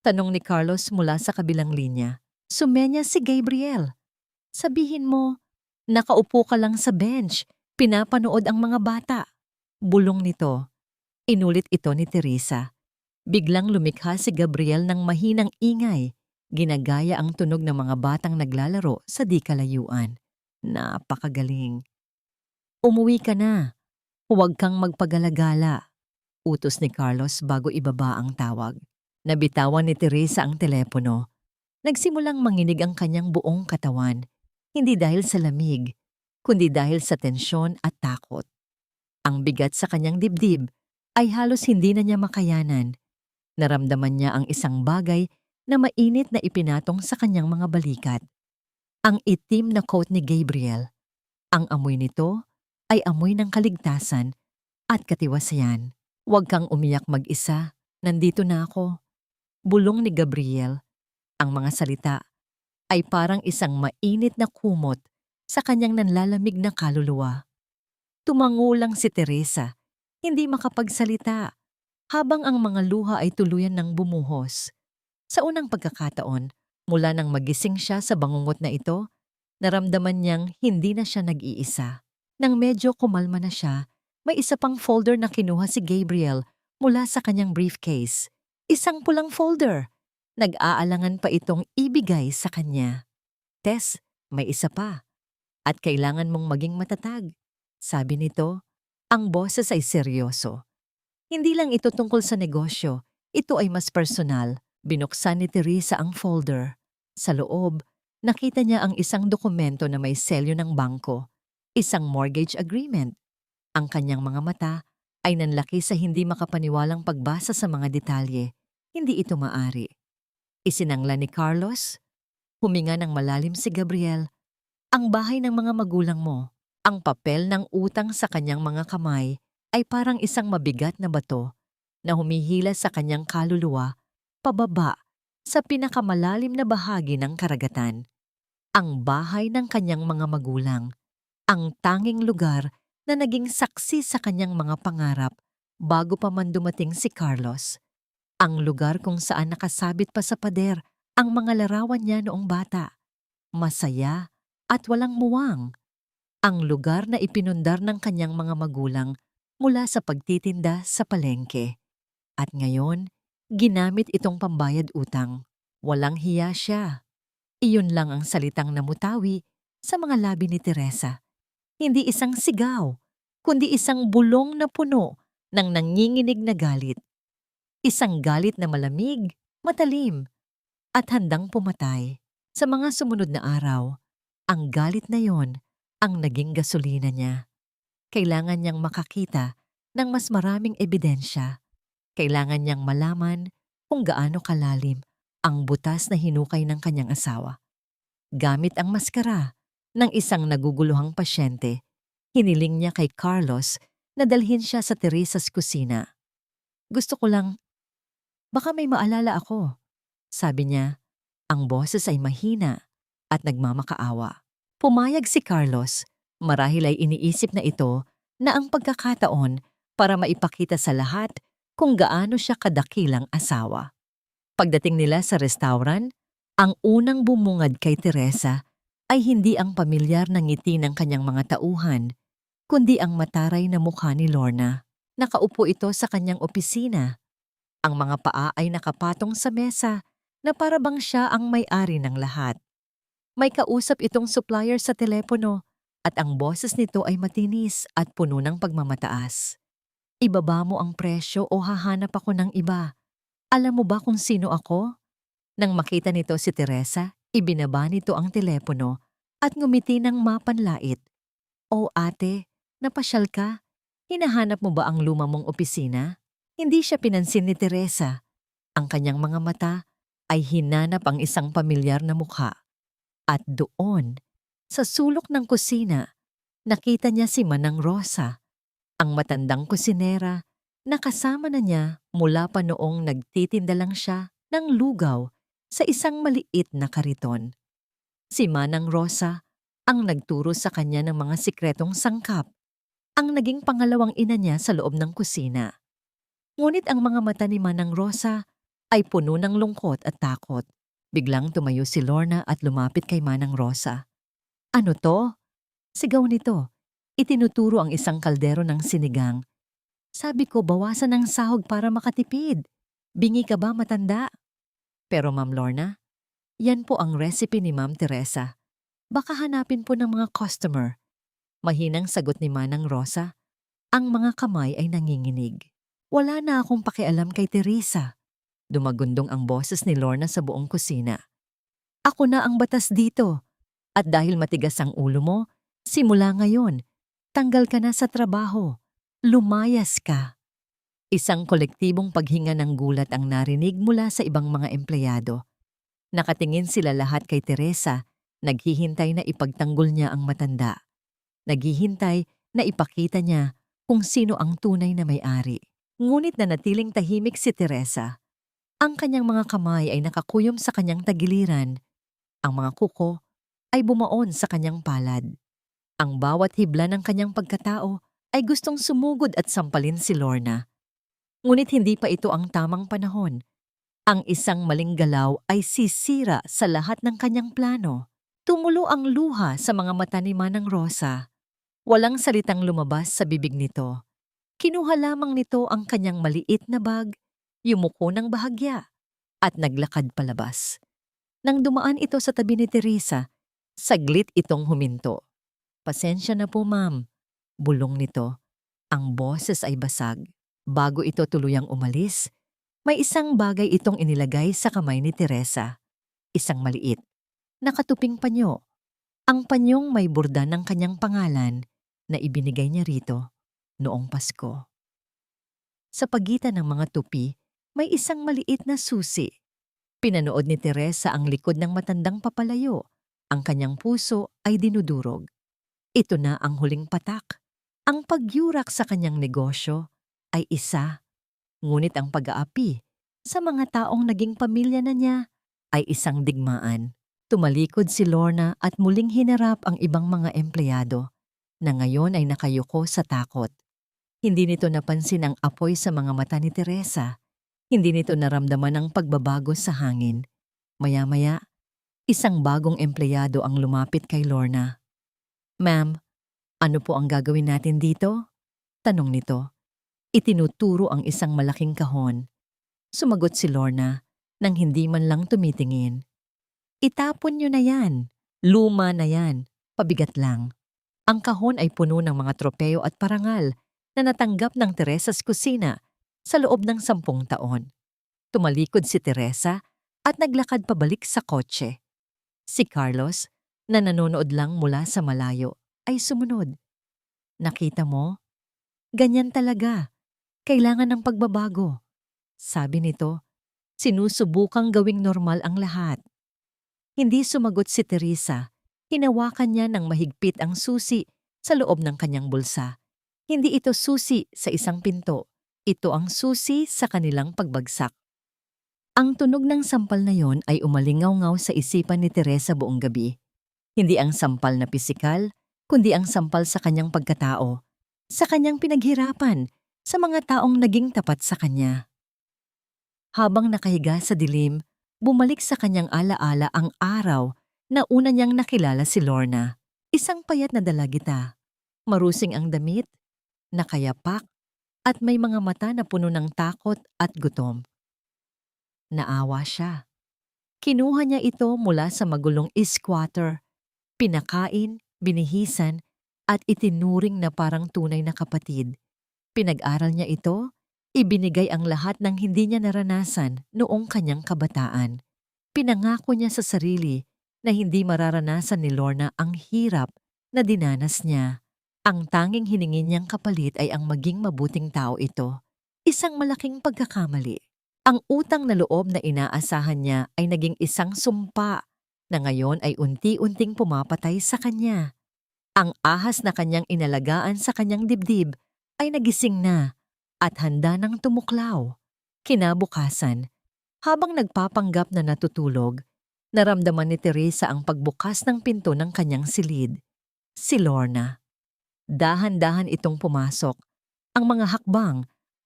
Tanong ni Carlos mula sa kabilang linya. Sumenya si Gabriel. "Sabihin mo, nakaupo ka lang sa bench, pinapanood ang mga bata." Bulong nito. Inulit ito ni Teresa. Biglang lumikha si Gabriel ng mahinang ingay. Ginagaya ang tunog ng mga batang naglalaro sa di kalayuan. Napakagaling. "Umuwi ka na. Huwag kang magpagalagala," utos ni Carlos bago ibaba ang tawag. Nabitawan ni Teresa ang telepono. Nagsimulang manginig ang kanyang buong katawan, hindi dahil sa lamig, kundi dahil sa tensyon at takot. Ang bigat sa kanyang dibdib ay halos hindi na niya makayanan. Naramdaman niya ang isang bagay na mainit na ipinatong sa kanyang mga balikat. Ang itim na coat ni Gabriel. Ang amoy nito ay amoy ng kaligtasan at katiwasayan. "Huwag kang umiyak mag-isa. Nandito na ako." Bulong ni Gabriel. Ang mga salita ay parang isang mainit na kumot sa kanyang nanlalamig na kaluluwa. Tumango lang si Teresa, hindi makapagsalita, habang ang mga luha ay tuluyan ng bumuhos. Sa unang pagkakataon, mula nang magising siya sa bangungot na ito, naramdaman niyang hindi na siya nag-iisa. Nang medyo kumalma na siya, may isa pang folder na kinuha si Gabriel mula sa kanyang briefcase. Isang pulang folder. Nag-aalangan pa itong ibigay sa kanya. "Tess, may isa pa. At kailangan mong maging matatag." Sabi nito, ang boses ay seryoso. Hindi lang ito tungkol sa negosyo, ito ay mas personal. Binuksan ni Teresa ang folder. Sa loob, nakita niya ang isang dokumento na may selyo ng bangko, isang mortgage agreement. Ang kanyang mga mata ay nanlaki sa hindi makapaniwalang pagbasa sa mga detalye. Hindi ito maari. Isinangla ni Carlos. Huminga ng malalim si Gabriel. "Ang bahay ng mga magulang mo." Ang papel ng utang sa kanyang mga kamay ay parang isang mabigat na bato na humihila sa kanyang kaluluwa pababa sa pinakamalalim na bahagi ng karagatan. Ang bahay ng kanyang mga magulang. Ang tanging lugar na naging saksi sa kanyang mga pangarap bago pa man dumating si Carlos. Ang lugar kung saan nakasabit pa sa pader ang mga larawan niya noong bata. Masaya at walang muwang. Ang lugar na ipinundar ng kanyang mga magulang mula sa pagtitinda sa palengke. At ngayon, ginamit itong pambayad utang. Walang hiya siya. Iyon lang ang salitang namutawi sa mga labi ni Teresa. Hindi isang sigaw, kundi isang bulong na puno ng nanginginig na galit. Isang galit na malamig, matalim, at handang pumatay. Sa mga sumunod na araw, ang galit na yon ang naging gasolina niya. Kailangan niyang makakita ng mas maraming ebidensya. Kailangan niyang malaman kung gaano kalalim ang butas na hinukay ng kanyang asawa. Gamit ang maskara ng isang naguguluhang pasyente, hiniling niya kay Carlos na dalhin siya sa Teresa's kusina. "Gusto ko lang, baka may maalala ako," sabi niya. Ang boses ay mahina at nagmamakaawa. Pumayag si Carlos, marahil ay iniisip na ito na ang pagkakataon para maipakita sa lahat kung gaano siya kadakilang asawa. Pagdating nila sa restaurant, ang unang bumungad kay Teresa ay hindi ang pamilyar na ngiti ng kanyang mga tauhan, kundi ang mataray na mukha ni Lorna. Nakaupo ito sa kanyang opisina. Ang mga paa ay nakapatong sa mesa na para bang siya ang may-ari ng lahat. May kausap itong supplier sa telepono at ang boses nito ay matinis at puno ng pagmamataas. Ibaba mo ang presyo o hahanap ako ng iba. Alam mo ba kung sino ako? Nang makita nito si Teresa, ibinaba nito ang telepono at ngumiti ng mapanlait. "Oh ate, napasyal ka? Hinahanap mo ba ang luma mong opisina?" Hindi siya pinansin ni Teresa. Ang kanyang mga mata ay hinanap ang isang pamilyar na mukha. At doon, sa sulok ng kusina, nakita niya si Manang Rosa, ang matandang kusinera na kasama na niya mula pa noong nagtitinda lang siya ng lugaw sa isang maliit na kariton. Si Manang Rosa ang nagturo sa kanya ng mga sikretong sangkap, ang naging pangalawang ina niya sa loob ng kusina. Ngunit ang mga mata ni Manang Rosa ay puno ng lungkot at takot. Biglang tumayo si Lorna at lumapit kay Manang Rosa. "Ano to?" Sigaw nito. Itinuturo ang isang kaldero ng sinigang. "Sabi ko bawasan ang sahog para makatipid. Bingi ka ba, matanda?" "Pero Ma'am Lorna, yan po ang recipe ni Ma'am Teresa. Baka hanapin po ng mga customer." Mahinang sagot ni Manang Rosa. Ang mga kamay ay nanginginig. "Wala na akong pakialam kay Teresa." Dumagundong ang boses ni Lorna sa buong kusina. "Ako na ang batas dito. At dahil matigas ang ulo mo, simula ngayon, tanggal ka na sa trabaho. Lumayas ka." Isang kolektibong paghinga ng gulat ang narinig mula sa ibang mga empleyado. Nakatingin sila lahat kay Teresa, naghihintay na ipagtanggol niya ang matanda. Naghihintay na ipakita niya kung sino ang tunay na may-ari. Ngunit nanatiling tahimik si Teresa. Ang kanyang mga kamay ay nakakuyom sa kanyang tagiliran. Ang mga kuko ay bumaon sa kanyang palad. Ang bawat hibla ng kanyang pagkatao ay gustong sumugod at sampalin si Lorna. Ngunit hindi pa ito ang tamang panahon. Ang isang maling galaw ay sisira sa lahat ng kanyang plano. Tumulo ang luha sa mga mata ni Manang Rosa. Walang salitang lumabas sa bibig nito. Kinuha lamang nito ang kanyang maliit na bag, yumuko ng bahagya, at naglakad palabas. Nang dumaan ito sa tabi ni Teresa, saglit itong huminto. "Pasensya na po, ma'am," bulong nito. Ang boses ay basag. Bago ito tuluyang umalis, may isang bagay itong inilagay sa kamay ni Teresa. Isang maliit, nakatuping panyo. Ang panyong may burda ng kanyang pangalan na ibinigay niya rito noong Pasko. Sa pagitan ng mga tupi, may isang maliit na susi. Pinanood ni Teresa ang likod ng matandang papalayo. Ang kanyang puso ay dinudurog. Ito na ang huling patak. Ang pagyurak sa kanyang negosyo ay isa. Ngunit ang pag-aapi sa mga taong naging pamilya na niya ay isang digmaan. Tumalikod si Lorna at muling hinarap ang ibang mga empleyado na ngayon ay nakayuko sa takot. Hindi nito napansin ang apoy sa mga mata ni Teresa. Hindi nito naramdaman ang pagbabago sa hangin. Maya-maya, isang bagong empleyado ang lumapit kay Lorna. "Ma'am, ano po ang gagawin natin dito?" tanong nito. Itinuturo ang isang malaking kahon. Sumagot si Lorna nang hindi man lang tumitingin. "Itapon niyo na yan. Luma na yan. Pabigat lang." Ang kahon ay puno ng mga tropeo at parangal na natanggap ng Teresa's kusina sa loob ng 10 taon. Tumalikod si Teresa at naglakad pabalik sa kotse. Si Carlos, na nanonood lang mula sa malayo, ay sumunod. "Nakita mo? Ganyan talaga. Kailangan ng pagbabago." Sabi nito, sinusubukang gawing normal ang lahat. Hindi sumagot si Teresa. Hinawakan niya ng mahigpit ang susi sa loob ng kanyang bulsa. Hindi ito susi sa isang pinto. Ito ang susi sa kanilang pagbagsak. Ang tunog ng sampal na yon ay umalingaw-ngaw sa isipan ni Teresa buong gabi. Hindi ang sampal na pisikal, kundi ang sampal sa kanyang pagkatao, sa kanyang pinaghirapan, sa mga taong naging tapat sa kanya. Habang nakahiga sa dilim, bumalik sa kanyang alaala ang araw na una niyang nakilala si Lorna. Isang payat na dalagita, marusing ang damit, nakayapak, at may mga mata na puno ng takot at gutom. Naawa siya. Kinuha niya ito mula sa magulong squatter, pinakain, binihisan, at itinuring na parang tunay na kapatid. Pinag-aral niya ito, ibinigay ang lahat ng hindi niya naranasan noong kanyang kabataan. Pinangako niya sa sarili na hindi mararanasan ni Lorna ang hirap na dinanas niya. Ang tanging hiningi niyang kapalit ay ang maging mabuting tao ito. Isang malaking pagkakamali. Ang utang na loob na inaasahan niya ay naging isang sumpa na ngayon ay unti-unting pumapatay sa kanya. Ang ahas na kanyang inalagaan sa kanyang dibdib ay nagising na at handa nang tumuklaw. Kinabukasan, habang nagpapanggap na natutulog, naramdaman ni Teresa ang pagbukas ng pinto ng kanyang silid. Si Lorna. Dahan-dahan itong pumasok. Ang mga hakbang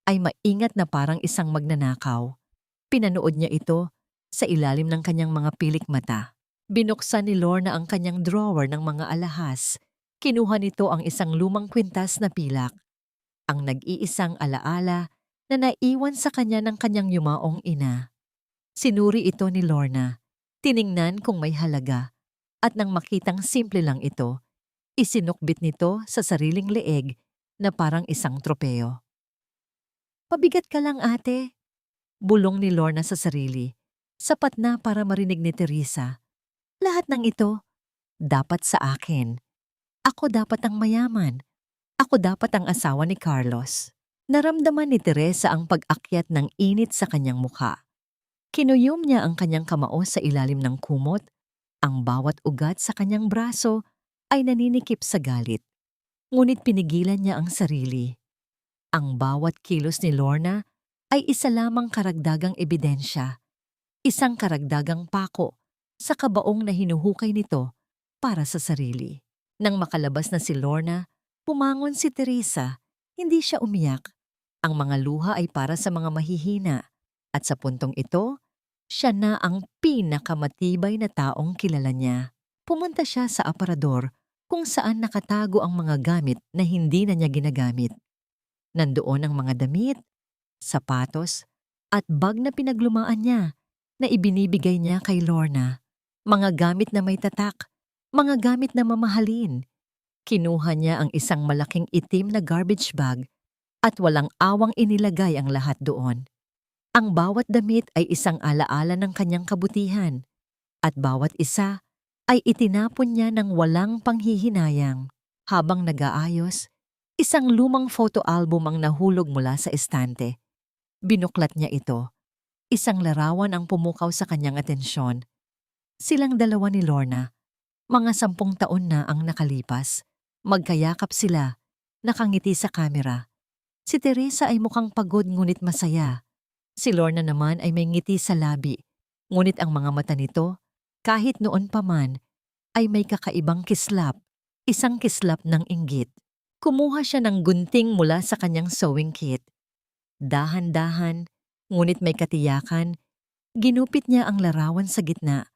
ay maingat na parang isang magnanakaw. Pinanood niya ito sa ilalim ng kanyang mga pilik mata. Binuksan ni Lorna ang kanyang drawer ng mga alahas. Kinuha nito ang isang lumang kwintas na pilak. Ang nag-iisang alaala na naiwan sa kanya ng kanyang yumaong ina. Sinuri ito ni Lorna. Tiningnan kung may halaga. At nang makitang simple lang ito, isinukbit nito sa sariling leeg na parang isang tropeo. "Pabigat ka lang, ate," bulong ni Lorna sa sarili. Sapat na para marinig ni Teresa. "Lahat ng ito, dapat sa akin. Ako dapat ang mayaman. Ako dapat ang asawa ni Carlos." Naramdaman ni Teresa ang pag-akyat ng init sa kanyang mukha. Kinuyom niya ang kanyang kamao sa ilalim ng kumot. Ang bawat ugat sa kanyang braso ay naninikip sa galit. Ngunit pinigilan niya ang sarili. Ang bawat kilos ni Lorna ay isa lamang karagdagang ebidensya, isang karagdagang pako sa kabaong na hinuhukay nito para sa sarili. Nang makalabas na si Lorna, pumangon si Teresa. Hindi siya umiyak. Ang mga luha ay para sa mga mahihina. At sa puntong ito, siya na ang pinakamatibay na taong kilala niya. Pumunta siya sa aparador kung saan nakatago ang mga gamit na hindi na niya ginagamit. Nandoon ang mga damit, sapatos, at bag na pinaglumaan niya na ibinibigay niya kay Lorna. Mga gamit na may tatak, mga gamit na mamahalin. Kinuha niya ang isang malaking itim na garbage bag at walang awang inilagay ang lahat doon. Ang bawat damit ay isang alaala ng kanyang kabutihan at bawat isa ay itinapon niya ng walang panghihinayang. Habang nag-aayos, isang lumang photo album ang nahulog mula sa estante. Binuklat niya ito. Isang larawan ang pumukaw sa kanyang atensyon. Silang dalawa ni Lorna. Mga 10 taon na ang nakalipas. Magkayakap sila, nakangiti sa kamera. Si Teresa ay mukhang pagod ngunit masaya. Si Lorna naman ay may ngiti sa labi. Ngunit ang mga mata nito, kahit noon pa man, ay may kakaibang kislap. Isang kislap ng inggit. Kumuha siya ng gunting mula sa kanyang sewing kit. Dahan-dahan, ngunit may katiyakan, ginupit niya ang larawan sa gitna.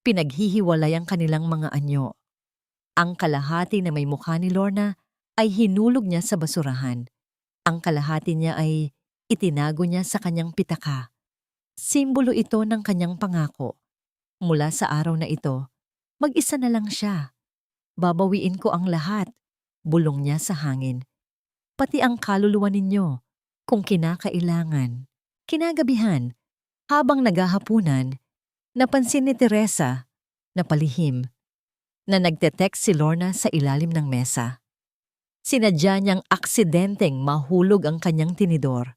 Pinaghihiwalay ang kanilang mga anyo. Ang kalahati na may mukha ni Lorna ay hinulog niya sa basurahan. Ang kalahati niya ay itinago niya sa kanyang pitaka. Simbolo ito ng kanyang pangako. Mula sa araw na ito, mag-isa na lang siya. Babawiin ko ang lahat, bulong niya sa hangin. Pati ang kaluluwa ninyo, kung kinakailangan. Kinagabihan, habang naghahapunan, napansin ni Teresa na palihim na nagte-text si Lorna sa ilalim ng mesa. Sinadya niyang aksidenteng mahulog ang kanyang tinidor.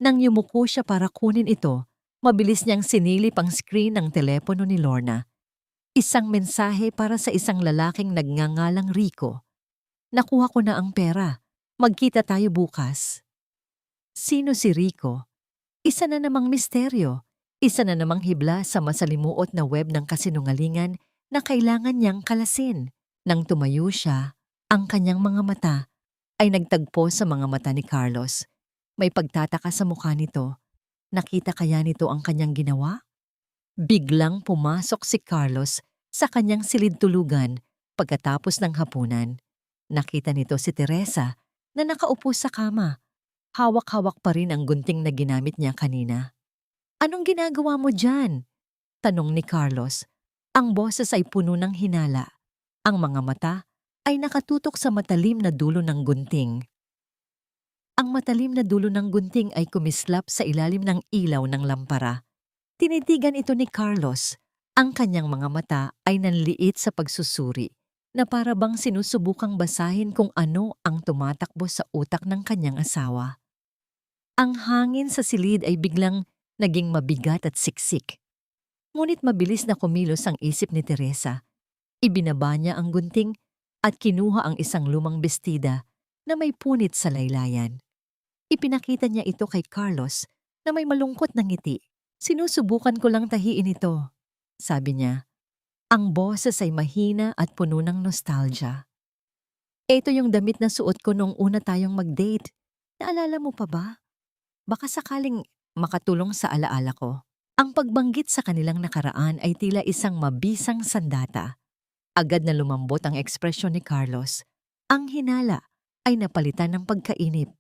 Nang yumuko siya para kunin ito, mabilis niyang sinilip ang screen ng telepono ni Lorna. Isang mensahe para sa isang lalaking nagngangalang Rico. "Nakuha ko na ang pera. Magkita tayo bukas." Sino si Rico? Isa na namang misteryo. Isa na namang hibla sa masalimuot na web ng kasinungalingan na kailangan niyang kalasin. Nang tumayo siya, ang kanyang mga mata ay nagtagpo sa mga mata ni Carlos. May pagtataka sa mukha nito. Nakita kaya nito ang kanyang ginawa? Biglang pumasok si Carlos sa kanyang silid-tulugan pagkatapos ng hapunan. Nakita nito si Teresa na nakaupo sa kama. Hawak-hawak pa rin ang gunting na ginamit niya kanina. "Anong ginagawa mo dyan?" tanong ni Carlos. Ang boses ay puno ng hinala. Ang mga mata ay nakatutok sa matalim na dulo ng gunting. Ang matalim na dulo ng gunting ay kumislap sa ilalim ng ilaw ng lampara. Tinitigan ito ni Carlos. Ang kanyang mga mata ay nanliit sa pagsusuri na para bang sinusubukang basahin kung ano ang tumatakbo sa utak ng kanyang asawa. Ang hangin sa silid ay biglang naging mabigat at siksik. Ngunit mabilis na kumilos ang isip ni Teresa. Ibinaba niya ang gunting at kinuha ang isang lumang bestida na may punit sa laylayan. Ipinakita niya ito kay Carlos na may malungkot na ngiti. "Sinusubukan ko lang tahiin ito," sabi niya. Ang boses ay mahina at puno ng nostalgia. "Ito yung damit na suot ko nung una tayong mag-date. Naalala mo pa ba? Baka sakaling makatulong sa alaala ko." Ang pagbanggit sa kanilang nakaraan ay tila isang mabisang sandata. Agad na lumambot ang ekspresyon ni Carlos. Ang hinala ay napalitan ng pagkainip.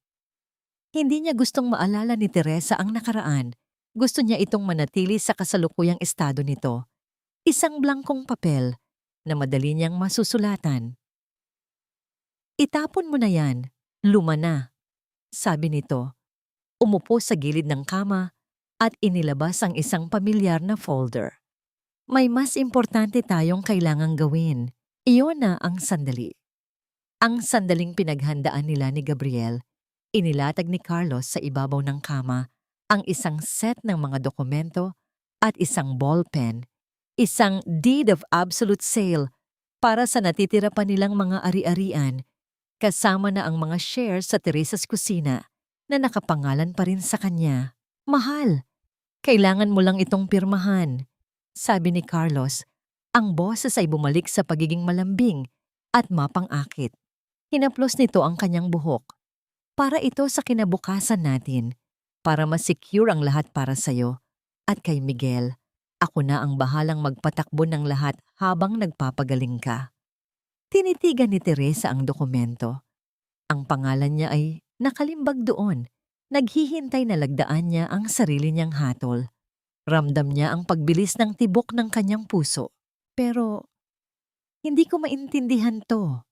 Hindi niya gustong maalala ni Teresa ang nakaraan. Gusto niya itong manatili sa kasalukuyang estado nito. Isang blankong papel na madali niyang masusulatan. "Itapon mo na yan. Luma na," sabi nito. Umupo sa gilid ng kama at inilabas ang isang pamilyar na folder. "May mas importante tayong kailangang gawin. Iyon na ang sandali." Ang sandaling pinaghandaan nila ni Gabriel, inilatag ni Carlos sa ibabaw ng kama ang isang set ng mga dokumento at isang ballpen, isang deed of absolute sale para sa natitira pa nilang mga ari-arian, kasama na ang mga shares sa Teresa's Kusina na nakapangalan pa rin sa kanya. "Mahal, kailangan mo lang itong pirmahan," sabi ni Carlos. Ang boses ay bumalik sa pagiging malambing at mapang-akit. Hinaplos nito ang kanyang buhok. "Para ito sa kinabukasan natin, para ma-secure ang lahat para sa'yo. At kay Miguel, ako na ang bahalang magpatakbo ng lahat habang nagpapagaling ka." Tinitigan ni Teresa ang dokumento. Ang pangalan niya ay nakalimbag doon. Naghihintay na lagdaan niya ang sarili niyang hatol. Ramdam niya ang pagbilis ng tibok ng kanyang puso. "Pero, hindi ko maintindihan to,"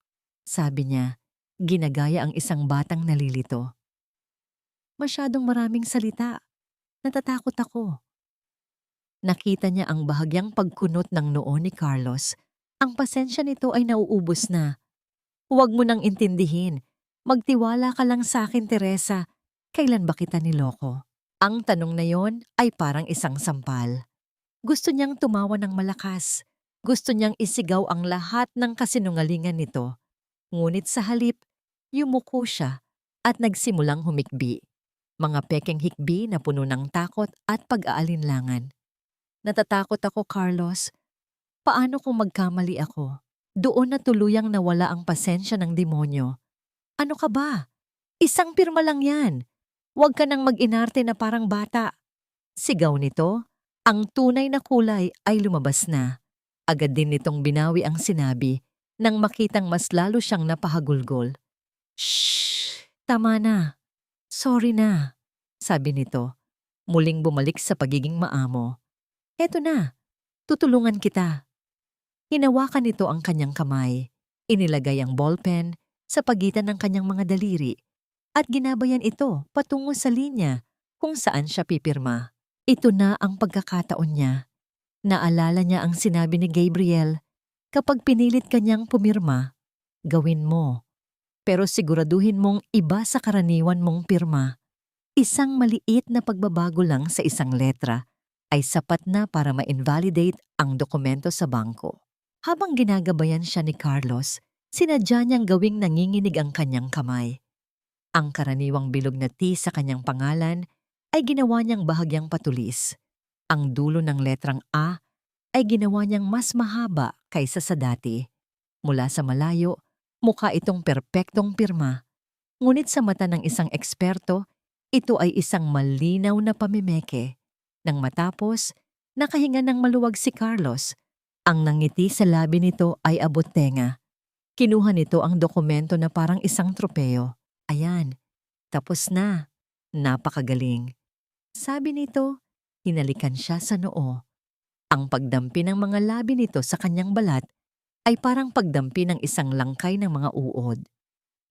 sabi niya. Ginagaya ang isang batang nalilito. "Masyadong maraming salita. Natatakot ako." Nakita niya ang bahagyang pagkunot ng noo ni Carlos. Ang pasensya nito ay nauubos na. "Huwag mo nang intindihin. Magtiwala ka lang sa akin, Teresa. Kailan ba kita niloko?" Ang tanong na yon ay parang isang sampal. Gusto niyang tumawa ng malakas. Gusto niyang isigaw ang lahat ng kasinungalingan nito. Ngunit sa halip, yumuko siya at nagsimulang humikbi. Mga pekeng hikbi na puno ng takot at pag-aalinlangan. "Natatakot ako, Carlos. Paano kung magkamali ako?" Doon na tuluyang nawala ang pasensya ng demonyo. "Ano ka ba? Isang pirma lang yan. Huwag ka nang mag-inarte na parang bata." Sigaw nito. Ang tunay na kulay ay lumabas na. Agad din nitong binawi ang sinabi nang makitang mas lalo siyang napahagulgol. "Shh! Tama na. Sorry na," sabi nito. Muling bumalik sa pagiging maamo. "Eto na. Tutulungan kita." Hinawakan nito ang kanyang kamay. Inilagay ang ballpen sa pagitan ng kanyang mga daliri at ginabayan ito patungo sa linya kung saan siya pipirma. Ito na ang pagkakataon niya. Naalala niya ang sinabi ni Gabriel, kapag pinilit kanyang pumirma, gawin mo. Pero siguraduhin mong iba sa karaniwan mong pirma. Isang maliit na pagbabago lang sa isang letra ay sapat na para ma-invalidate ang dokumento sa bangko. Habang ginagabayan siya ni Carlos, sinadya niyang gawing nanginginig ang kanyang kamay. Ang karaniwang bilog na T sa kanyang pangalan ay ginawa niyang bahagyang patulis. Ang dulo ng letrang A ay ginawa niyang mas mahaba kaysa sa dati. Mula sa malayo, mukha itong perpektong pirma. Ngunit sa mata ng isang eksperto, ito ay isang malinaw na pamimeke. Nang matapos, nakahinga ng maluwag si Carlos. Ang nangiti sa labi nito ay abot tenga. Kinuha nito ang dokumento na parang isang tropeo. Ayan, tapos na. Napakagaling. Sabi nito, hinalikan siya sa noo. Ang pagdampi ng mga labi nito sa kanyang balat ay parang pagdampi ng isang langkay ng mga uod.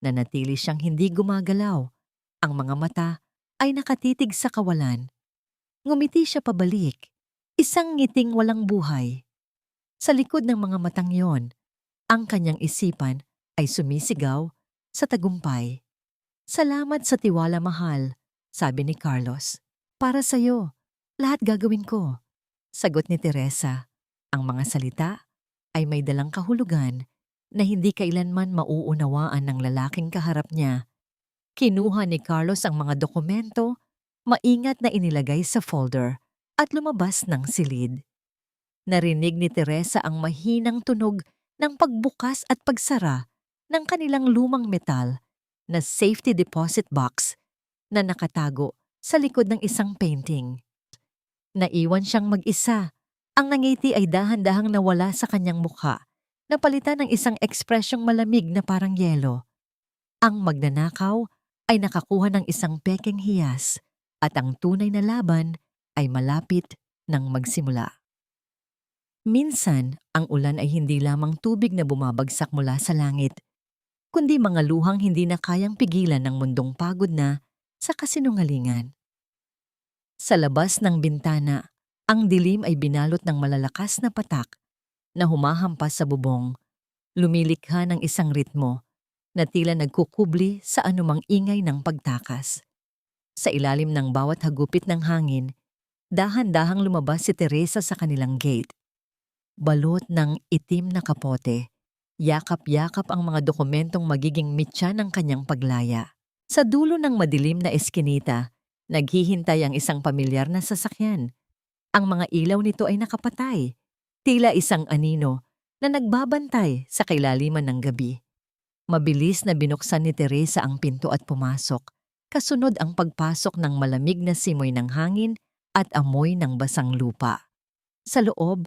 Nanatili siyang hindi gumagalaw. Ang mga mata ay nakatitig sa kawalan. Ngumiti siya pabalik. Isang ngiting walang buhay. Sa likod ng mga matang yon, ang kanyang isipan ay sumisigaw sa tagumpay. Salamat sa tiwala, mahal, sabi ni Carlos. Para sa'yo, lahat gagawin ko. Sagot ni Teresa. Ang mga salita ay may dalang kahulugan na hindi kailanman mauunawaan ng lalaking kaharap niya. Kinuha ni Carlos ang mga dokumento, maingat na inilagay sa folder at lumabas ng silid. Narinig ni Teresa ang mahinang tunog ng pagbukas at pagsara ng kanilang lumang metal na safety deposit box na nakatago sa likod ng isang painting. Naiwan siyang mag-isa. Ang nangiti ay dahan-dahang nawala sa kanyang mukha, napalitan ng isang ekspresyong malamig na parang yelo. Ang magnanakaw ay nakakuha ng isang pekeng hiyas at ang tunay na laban ay malapit nang magsimula. Minsan, ang ulan ay hindi lamang tubig na bumabagsak mula sa langit, kundi mga luhang hindi na kayang pigilan ng mundong pagod na sa kasinungalingan. Sa labas ng bintana, ang dilim ay binalot ng malalakas na patak na humahampas sa bubong, lumilikha ng isang ritmo na tila nagkukubli sa anumang ingay ng pagtakas. Sa ilalim ng bawat hagupit ng hangin, dahan-dahang lumabas si Teresa sa kanilang gate. Balot ng itim na kapote, yakap-yakap ang mga dokumentong magiging mitya ng kanyang paglaya. Sa dulo ng madilim na eskinita, naghihintay ang isang pamilyar na sasakyan. Ang mga ilaw nito ay nakapatay, tila isang anino na nagbabantay sa kailaliman ng gabi. Mabilis na binuksan ni Teresa ang pinto at pumasok, kasunod ang pagpasok ng malamig na simoy ng hangin at amoy ng basang lupa. Sa loob,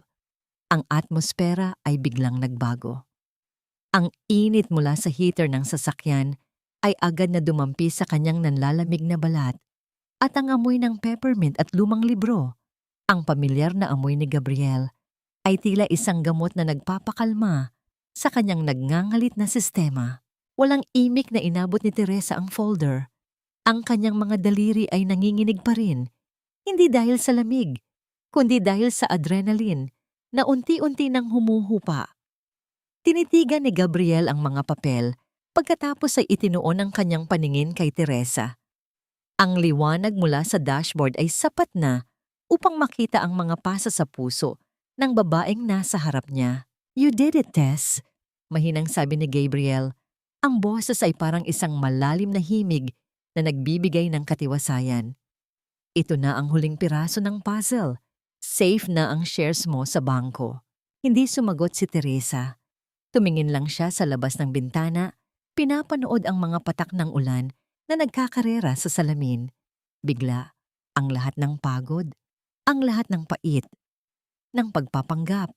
ang atmosfera ay biglang nagbago. Ang init mula sa heater ng sasakyan ay agad na dumampi sa kanyang nanlalamig na balat at ang amoy ng peppermint at lumang libro, ang pamilyar na amoy ni Gabriel, ay tila isang gamot na nagpapakalma sa kanyang nagngangalit na sistema. Walang imik na inabot ni Teresa ang folder. Ang kanyang mga daliri ay nanginginig pa rin, hindi dahil sa lamig, kundi dahil sa adrenaline na unti-unti nang humuhupa. Tinitigan ni Gabriel ang mga papel pagkatapos ay itinuon ang kanyang paningin kay Teresa. Ang liwanag mula sa dashboard ay sapat na upang makita ang mga pasa sa puso ng babaeng nasa harap niya. You did it, Tess, mahinang sabi ni Gabriel. Ang boses ay parang isang malalim na himig na nagbibigay ng katiwasayan. Ito na ang huling piraso ng puzzle. Safe na ang shares mo sa bangko. Hindi sumagot si Teresa. Tumingin lang siya sa labas ng bintana, pinapanood ang mga patak ng ulan na nagkakarera sa salamin. Bigla, ang lahat ng pagod, ang lahat ng pait, ng pagpapanggap,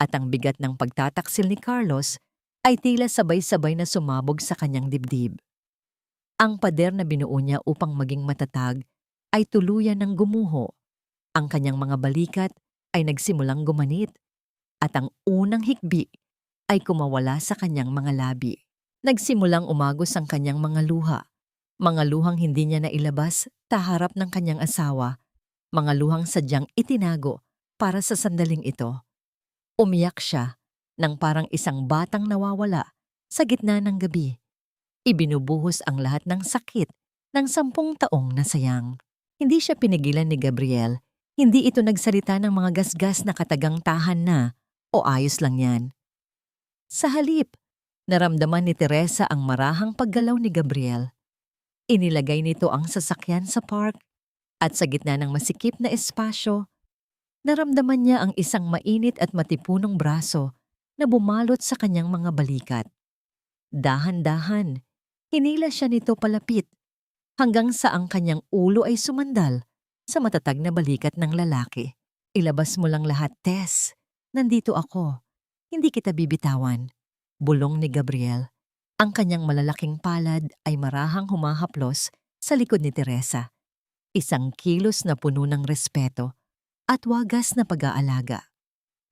at ang bigat ng pagtataksil ni Carlos ay tila sabay-sabay na sumabog sa kanyang dibdib. Ang pader na binuo niya upang maging matatag ay tuluyan ng gumuho. Ang kanyang mga balikat ay nagsimulang gumanit at ang unang hikbi ay kumawala sa kanyang mga labi. Nagsimulang umagos ang kanyang mga luha. Mga luhang hindi niya nailabas taharap ng kanyang asawa. Mga luhang sadyang itinago para sa sandaling ito. Umiyak siya nang parang isang batang nawawala sa gitna ng gabi. Ibinubuhos ang lahat ng sakit ng 10 taong nasayang. Hindi siya pinigilan ni Gabriel. Hindi ito nagsalita ng mga gasgas na katagang tahan na o ayos lang yan. Sa halip, naramdaman ni Teresa ang marahang paggalaw ni Gabriel. Inilagay nito ang sasakyan sa park at sa gitna ng masikip na espasyo, Naramdaman niya ang isang mainit at matipunong braso na bumalot sa kanyang mga balikat. Dahan-dahan, hinila siya nito palapit hanggang sa ang kanyang ulo ay sumandal sa matatag na balikat ng lalaki. Ilabas mo lang lahat, Tess. Nandito ako. Hindi kita bibitawan. Bulong ni Gabriel. Ang kanyang malalaking palad ay marahang humahaplos sa likod ni Teresa. Isang kilos na puno ng respeto at wagas na pag-aalaga.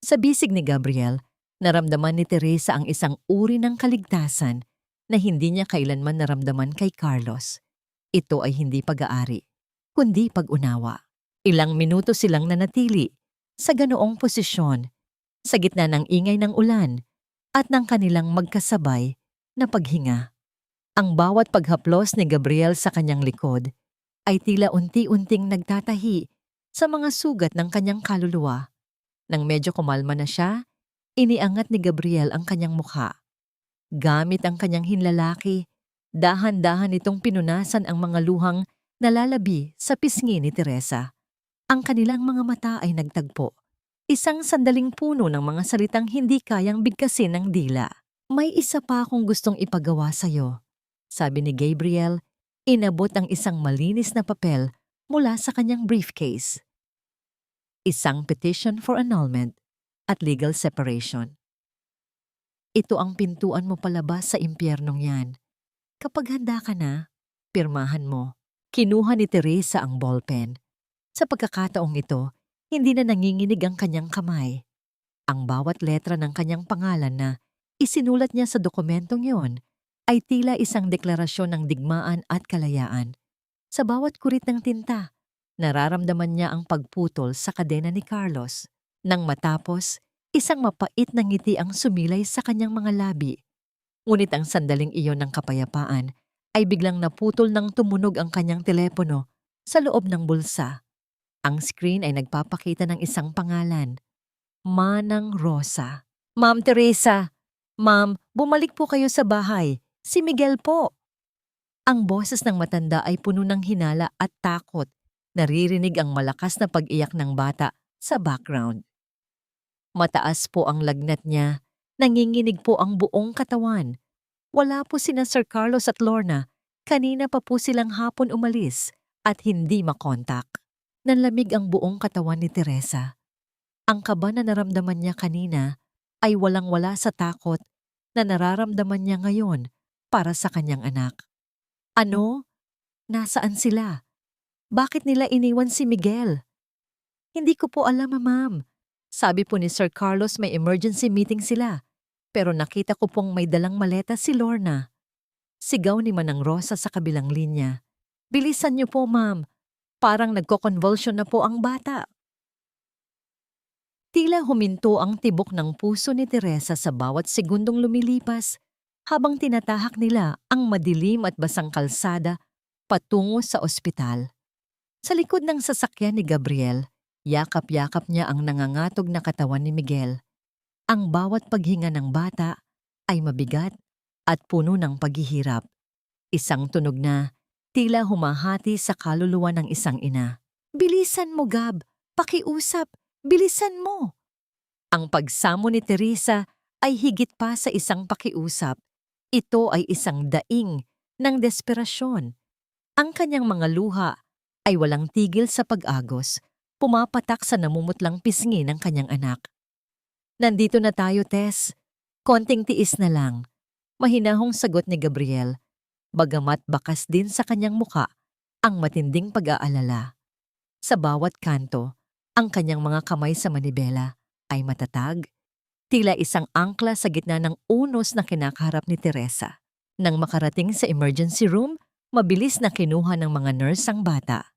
Sa bisig ni Gabriel, naramdaman ni Teresa ang isang uri ng kaligtasan na hindi niya kailanman naramdaman kay Carlos. Ito ay hindi pag-aari, kundi pag-unawa. Ilang minuto silang nanatili sa ganoong posisyon, sa gitna ng ingay ng ulan at ng kanilang magkasabay na paghinga. Ang bawat paghaplos ni Gabriel sa kanyang likod ay tila unti-unting nagtatahi sa mga sugat ng kanyang kaluluwa. Nang medyo kumalma na siya, iniangat ni Gabriel ang kanyang mukha. Gamit ang kanyang hinlalaki, dahan-dahan itong pinunasan ang mga luhang nalalabi sa pisngi ni Teresa. Ang kanilang mga mata ay nagtagpo. Isang sandaling puno ng mga salitang hindi kayang bigkasin ng dila. May isa pa akong gustong ipagawa sa'yo, sabi ni Gabriel, inabot ang isang malinis na papel mula sa kanyang briefcase. Isang petition for annulment at legal separation. Ito ang pintuan mo palabas sa impyernong yan. Kapag handa ka na, pirmahan mo. Kinuha ni Teresa ang ballpen. Sa pagkakataong ito, hindi na nanginginig ang kanyang kamay. Ang bawat letra ng kanyang pangalan na isinulat niya sa dokumentong yon ay tila isang deklarasyon ng digmaan at kalayaan. Sa bawat kurit ng tinta, nararamdaman niya ang pagputol sa kadena ni Carlos. Nang matapos, isang mapait na ngiti ang sumilay sa kanyang mga labi. Ngunit ang sandaling iyon ng kapayapaan ay biglang naputol nang tumunog ang kanyang telepono sa loob ng bulsa. Ang screen ay nagpapakita ng isang pangalan, Manang Rosa. Ma'am Teresa, Ma'am, bumalik po kayo sa bahay. Si Miguel po. Ang boses ng matanda ay puno ng hinala at takot. Naririnig ang malakas na pag-iyak ng bata sa background. Mataas po ang lagnat niya. Nanginginig po ang buong katawan. Wala po sina Sir Carlos at Lorna. Kanina pa po silang hapon umalis at hindi makontak. Nanlamig ang buong katawan ni Teresa. Ang kaba na naramdaman niya kanina ay walang-wala sa takot na nararamdaman niya ngayon para sa kanyang anak. Ano? Nasaan sila? Bakit nila iniwan si Miguel? Hindi ko po alam, ma'am. Sabi po ni Sir Carlos may emergency meeting sila, pero nakita ko pong may dalang maleta si Lorna. Sigaw ni Manang Rosa sa kabilang linya. Bilisan niyo po, ma'am. Parang nagko-convulsion na po ang bata. Tila huminto ang tibok ng puso ni Teresa sa bawat segundong lumilipas habang tinatahak nila ang madilim at basang kalsada patungo sa ospital. Sa likod ng sasakyan ni Gabriel, yakap-yakap niya ang nangangatog na katawan ni Miguel. Ang bawat paghinga ng bata ay mabigat at puno ng paghihirap. Isang tunog na tila humahati sa kaluluwa ng isang ina. Bilisan mo, Gab! Pakiusap! Bilisan mo! Ang pagsamo ni Teresa ay higit pa sa isang pakiusap. Ito ay isang daing ng desperasyon. Ang kanyang mga luha ay walang tigil sa pag-agos, pumapatak sa namumutlang pisngi ng kanyang anak. Nandito na tayo, Tess. Konting tiis na lang. Mahinahong sagot ni Gabriel, bagamat bakas din sa kanyang muka ang matinding pag-aalala. Sa bawat kanto, ang kanyang mga kamay sa manibela ay matatag, tila isang angkla sa gitna ng unos na kinakaharap ni Teresa. Nang makarating sa emergency room, mabilis na kinuha ng mga nurse ang bata.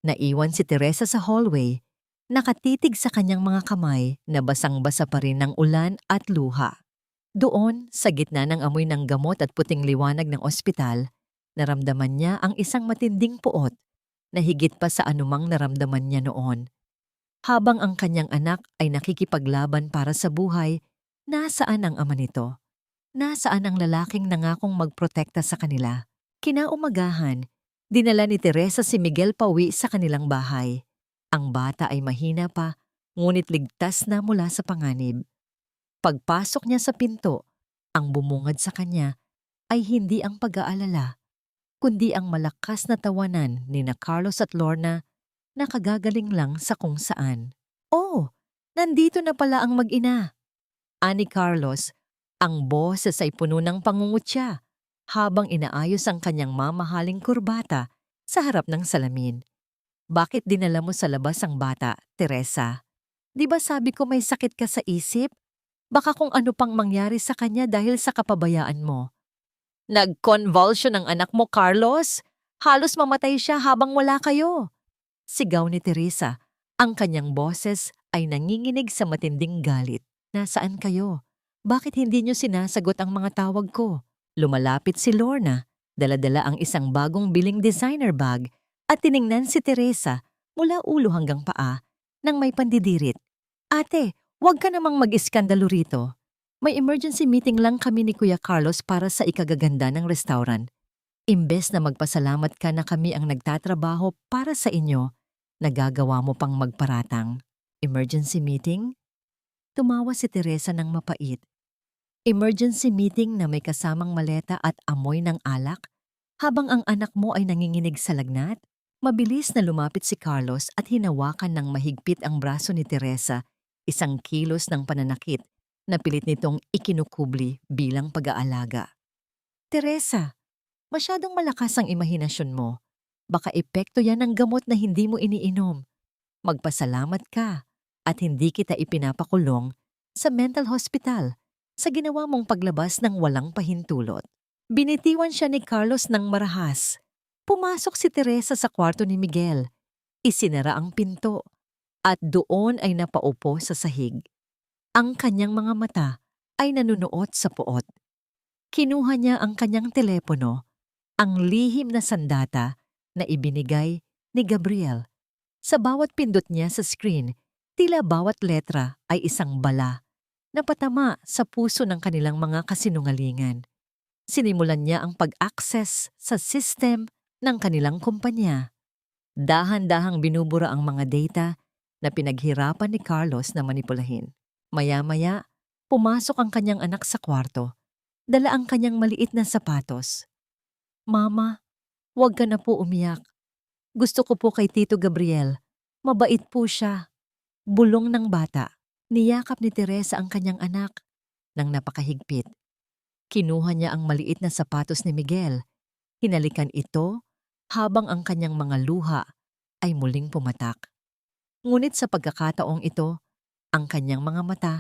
Naiwan si Teresa sa hallway, nakatitig sa kanyang mga kamay na basang-basa pa rin ng ulan at luha. Doon, sa gitna ng amoy ng gamot at puting liwanag ng ospital, naramdaman niya ang isang matinding puot na higit pa sa anumang naramdaman niya noon. Habang ang kanyang anak ay nakikipaglaban para sa buhay, nasaan ang ama nito? Nasaan ang lalaking nangakong magprotekta sa kanila? Kinaumagahan, dinala ni Teresa si Miguel pauwi sa kanilang bahay. Ang bata ay mahina pa ngunit ligtas na mula sa panganib. Pagpasok niya sa pinto, ang bumungad sa kanya ay hindi ang pag-aalala, kundi ang malakas na tawanan ni na Carlos at Lorna na kagagaling lang sa kung saan. Oh, nandito na pala ang mag-ina. Ani Carlos, ang boses ay puno ng pangungutya habang inaayos ang kanyang mamahaling kurbata sa harap ng salamin. Bakit dinala mo sa labas ang bata, Teresa? Di ba sabi ko may sakit ka sa isip? Baka kung ano pang mangyari sa kanya dahil sa kapabayaan mo. Nag-convulsion ang anak mo, Carlos. Halos mamatay siya habang wala kayo. Sigaw ni Teresa. Ang kanyang boses ay nanginginig sa matinding galit. Nasaan kayo? Bakit hindi niyo sinasagot ang mga tawag ko? Lumalapit si Lorna. Dala-dala ang isang bagong biling designer bag at tiningnan si Teresa mula ulo hanggang paa nang may pandidirit. Ate, huwag ka namang mag-iskandalo rito. May emergency meeting lang kami ni Kuya Carlos para sa ikagaganda ng restaurant. Imbes na magpasalamat ka na kami ang nagtatrabaho para sa inyo, nagagawa mo pang magparatang. Emergency meeting? Tumawa si Teresa ng mapait. Emergency meeting na may kasamang maleta at amoy ng alak? Habang ang anak mo ay nanginginig sa lagnat? Mabilis na lumapit si Carlos at hinawakan ng mahigpit ang braso ni Teresa, isang kilos ng pananakit na pilit nitong ikinukubli bilang pag-aalaga. Teresa, masyadong malakas ang imahinasyon mo. Baka epekto yan ng gamot na hindi mo iniinom. Magpasalamat ka at hindi kita ipinapakulong sa mental hospital sa ginawa mong paglabas ng walang pahintulot. Binitiwan siya ni Carlos ng marahas. Pumasok si Teresa sa kwarto ni Miguel. Isinara ang pinto at doon ay napaupo sa sahig. Ang kanyang mga mata ay nanunuot sa puot. Kinuha niya ang kanyang telepono, ang lihim na sandata na ibinigay ni Gabriel. Sa bawat pindot niya sa screen, tila bawat letra ay isang bala na patama sa puso ng kanilang mga kasinungalingan. Sinimulan niya ang pag-access sa system ng kanilang kumpanya. Dahan-dahang binubura ang mga data na pinaghirapan ni Carlos na manipulahin. Maya-maya, pumasok ang kanyang anak sa kwarto. Dala ang kanyang maliit na sapatos. Mama, huwag ka na po umiyak. Gusto ko po kay Tito Gabriel. Mabait po siya. Bulong ng bata. Niyakap ni Teresa ang kanyang anak nang napakahigpit. Kinuha niya ang maliit na sapatos ni Miguel. Hinalikan ito habang ang kanyang mga luha ay muling pumatak. Ngunit sa pagkakataong ito, ang kanyang mga mata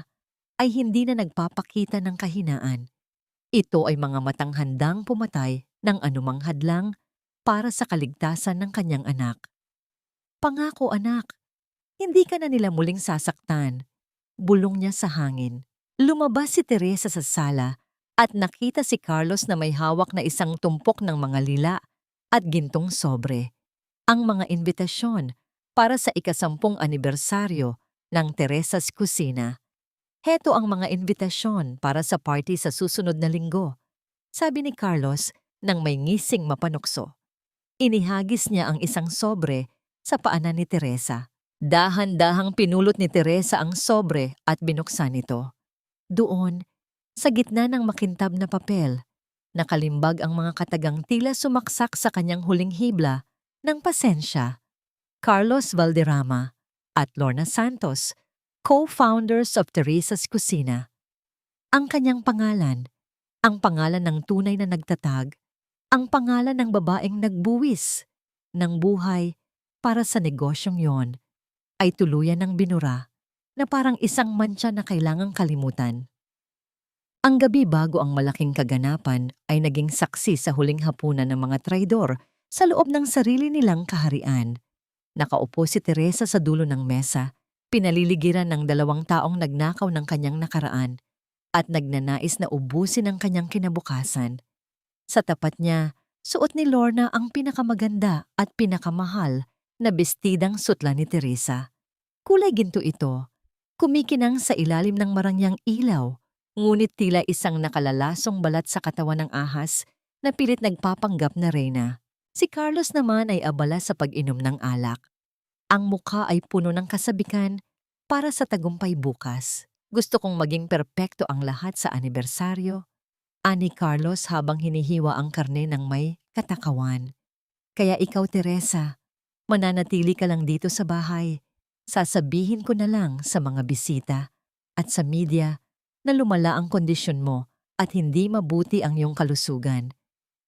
ay hindi na nagpapakita ng kahinaan. Ito ay mga matang handang pumatay ng anumang hadlang para sa kaligtasan ng kanyang anak. Pangako anak, hindi ka na nila muling sasaktan. Bulong niya sa hangin. Lumabas si Teresa sa sala at nakita si Carlos na may hawak na isang tumpok ng mga lila at gintong sobre. Ang mga imbitasyon para sa ika-10 anibersaryo ng Teresa's Kusina. Heto ang mga imbitasyon para sa party sa susunod na linggo, sabi ni Carlos nang may ngising mapanukso. Inihagis niya ang isang sobre sa paanan ni Teresa. Dahan-dahang pinulot ni Teresa ang sobre at binuksan ito. Doon, sa gitna ng makintab na papel, nakalimbag ang mga katagang tila sumaksak sa kanyang huling hibla ng pasensya. Carlos Valderrama at Lorna Santos, co-founders of Teresa's Kusina. Ang kanyang pangalan, ang pangalan ng tunay na nagtatag, ang pangalan ng babaeng nagbuwis ng buhay para sa negosyong yon, ay tuluyan ng binura na parang isang mantsa na kailangang kalimutan. Ang gabi bago ang malaking kaganapan ay naging saksi sa huling hapunan ng mga traidor sa loob ng sarili nilang kaharian. Nakaupo si Teresa sa dulo ng mesa, pinaliligiran ng 2 taong nagnakaw ng kanyang nakaraan at nagnanais na ubusin ang kanyang kinabukasan. Sa tapat niya, suot ni Lorna ang pinakamaganda at pinakamahal na bestidang sutla ni Teresa. Kulay ginto ito, kumikinang sa ilalim ng marangyang ilaw, ngunit tila isang nakalalasong balat sa katawan ng ahas na pilit nagpapanggap na reyna. Si Carlos naman ay abala sa pag-inom ng alak. Ang mukha ay puno ng kasabikan, para sa tagumpay bukas. Gusto kong maging perpekto ang lahat sa anibersaryo, ani Carlos habang hinihiwa ang karne ng may katakawan. Kaya ikaw, Teresa, mananatili ka lang dito sa bahay. Sasabihin ko na lang sa mga bisita at sa media na lumala ang kondisyon mo at hindi mabuti ang iyong kalusugan.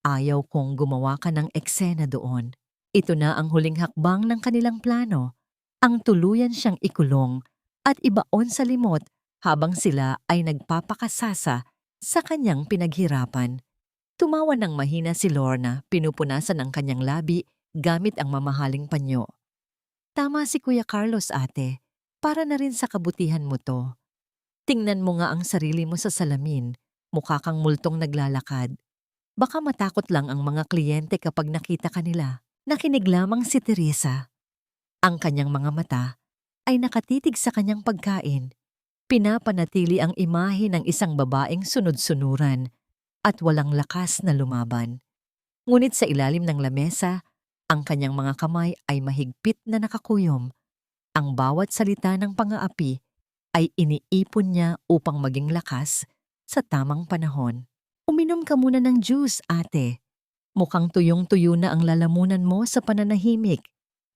Ayaw kong gumawa ka ng eksena doon. Ito na ang huling hakbang ng kanilang plano, ang tuluyan siyang ikulong at ibaon sa limot habang sila ay nagpapakasasa sa kanyang pinaghirapan. Tumawa ng mahina si Lorna, pinupunasan ang kanyang labi gamit ang mamahaling panyo. Tama si Kuya Carlos, ate. Para na rin sa kabutihan mo to. Tingnan mo nga ang sarili mo sa salamin. Mukha kang multong naglalakad. Baka matakot lang ang mga kliyente kapag nakita ka nila. Nakinig lamang si Teresa. Ang kanyang mga mata ay nakatitig sa kanyang pagkain. Pinapanatili ang imahe ng isang babaeng sunod-sunuran at walang lakas na lumaban. Ngunit sa ilalim ng lamesa, ang kanyang mga kamay ay mahigpit na nakakuyom. Ang bawat salita ng pang-aapi ay iniipon niya upang maging lakas sa tamang panahon. Uminom ka muna ng juice, ate. Mukhang tuyong-tuyo na ang lalamunan mo sa pananahimik,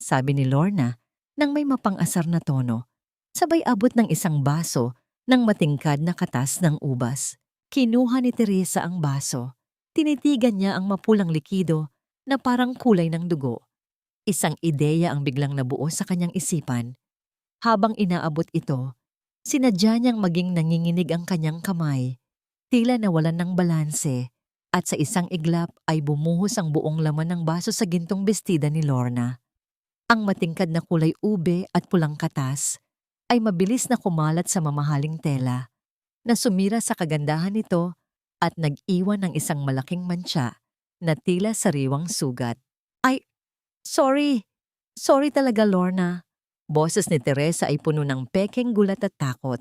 sabi ni Lorna nang may mapang-asar na tono. Sabay abot ng isang baso ng matingkad na katas ng ubas. Kinuha ni Teresa ang baso. Tinitigan niya ang mapulang likido na parang kulay ng dugo. Isang ideya ang biglang nabuo sa kanyang isipan. Habang inaabot ito, sinadya niyang maging nanginginig ang kanyang kamay. Tila nawalan ng balanse at sa isang iglap ay bumuhos ang buong laman ng baso sa gintong bestida ni Lorna. Ang matingkad na kulay ube at pulang katas ay mabilis na kumalat sa mamahaling tela na sumira sa kagandahan nito at nag-iwan ng isang malaking mantsa na tila sariwang sugat. Ay, sorry! Sorry talaga, Lorna. Boses ni Teresa ay puno ng pekeng gulat at takot.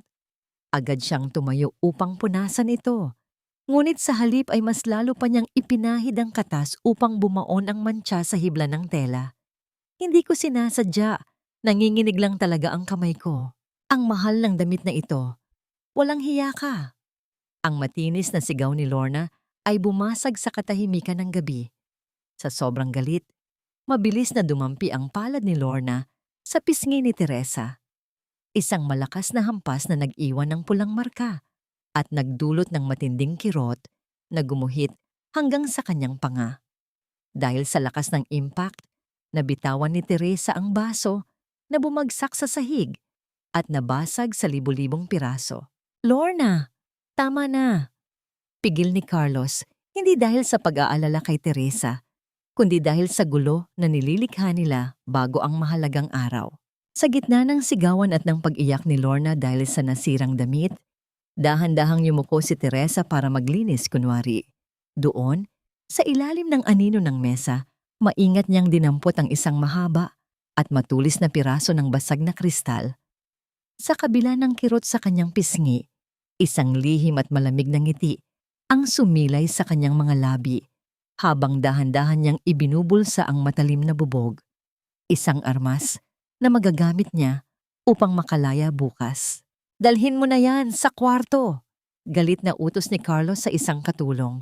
Agad siyang tumayo upang punasan ito. Ngunit sa halip ay mas lalo pa niyang ipinahid ang katas upang bumaon ang mantsa sa hibla ng tela. Hindi ko sinasadya. Nanginginig lang talaga ang kamay ko. Ang mahal ng damit na ito. Walang hiya ka. Ang matinis na sigaw ni Lorna ay bumasag sa katahimikan ng gabi. Sa sobrang galit, mabilis na dumampi ang palad ni Lorna sa pisngi ni Teresa. Isang malakas na hampas na nag-iwan ng pulang marka at nagdulot ng matinding kirot na gumuhit hanggang sa kanyang panga. Dahil sa lakas ng impact, nabitawan ni Teresa ang baso na bumagsak sa sahig at nabasag sa libu-libong piraso. Lorna! Tama na! Pigil ni Carlos, hindi dahil sa pag-aalala kay Teresa, kundi dahil sa gulo na nililikha nila bago ang mahalagang araw. Sa gitna ng sigawan at ng pag-iyak ni Lorna dahil sa nasirang damit, dahan-dahang yumuko si Teresa para maglinis kunwari. Doon, sa ilalim ng anino ng mesa, maingat niyang dinampot ang isang mahaba at matulis na piraso ng basag na kristal. Sa kabila ng kirot sa kanyang pisngi, isang lihim at malamig na ngiti ang sumilay sa kanyang mga labi habang dahan-dahan niyang ibinubulsa ang matalim na bubog. Isang armas na magagamit niya upang makalaya bukas. Dalhin mo na yan sa kwarto, galit na utos ni Carlos sa isang katulong.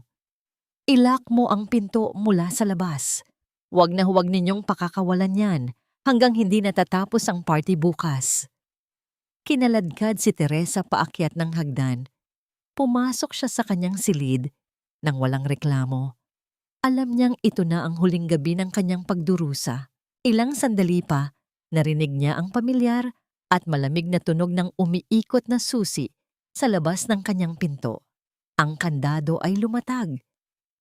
Ilak mo ang pinto mula sa labas. Huwag na huwag ninyong pakakawalan yan hanggang hindi natatapos ang party bukas. Kinaladkad si Teresa paakyat ng hagdan. Pumasok siya sa kanyang silid nang walang reklamo. Alam niyang ito na ang huling gabi ng kanyang pagdurusa. Ilang sandali pa, narinig niya ang pamilyar at malamig na tunog ng umiikot na susi sa labas ng kanyang pinto. Ang kandado ay lumatag.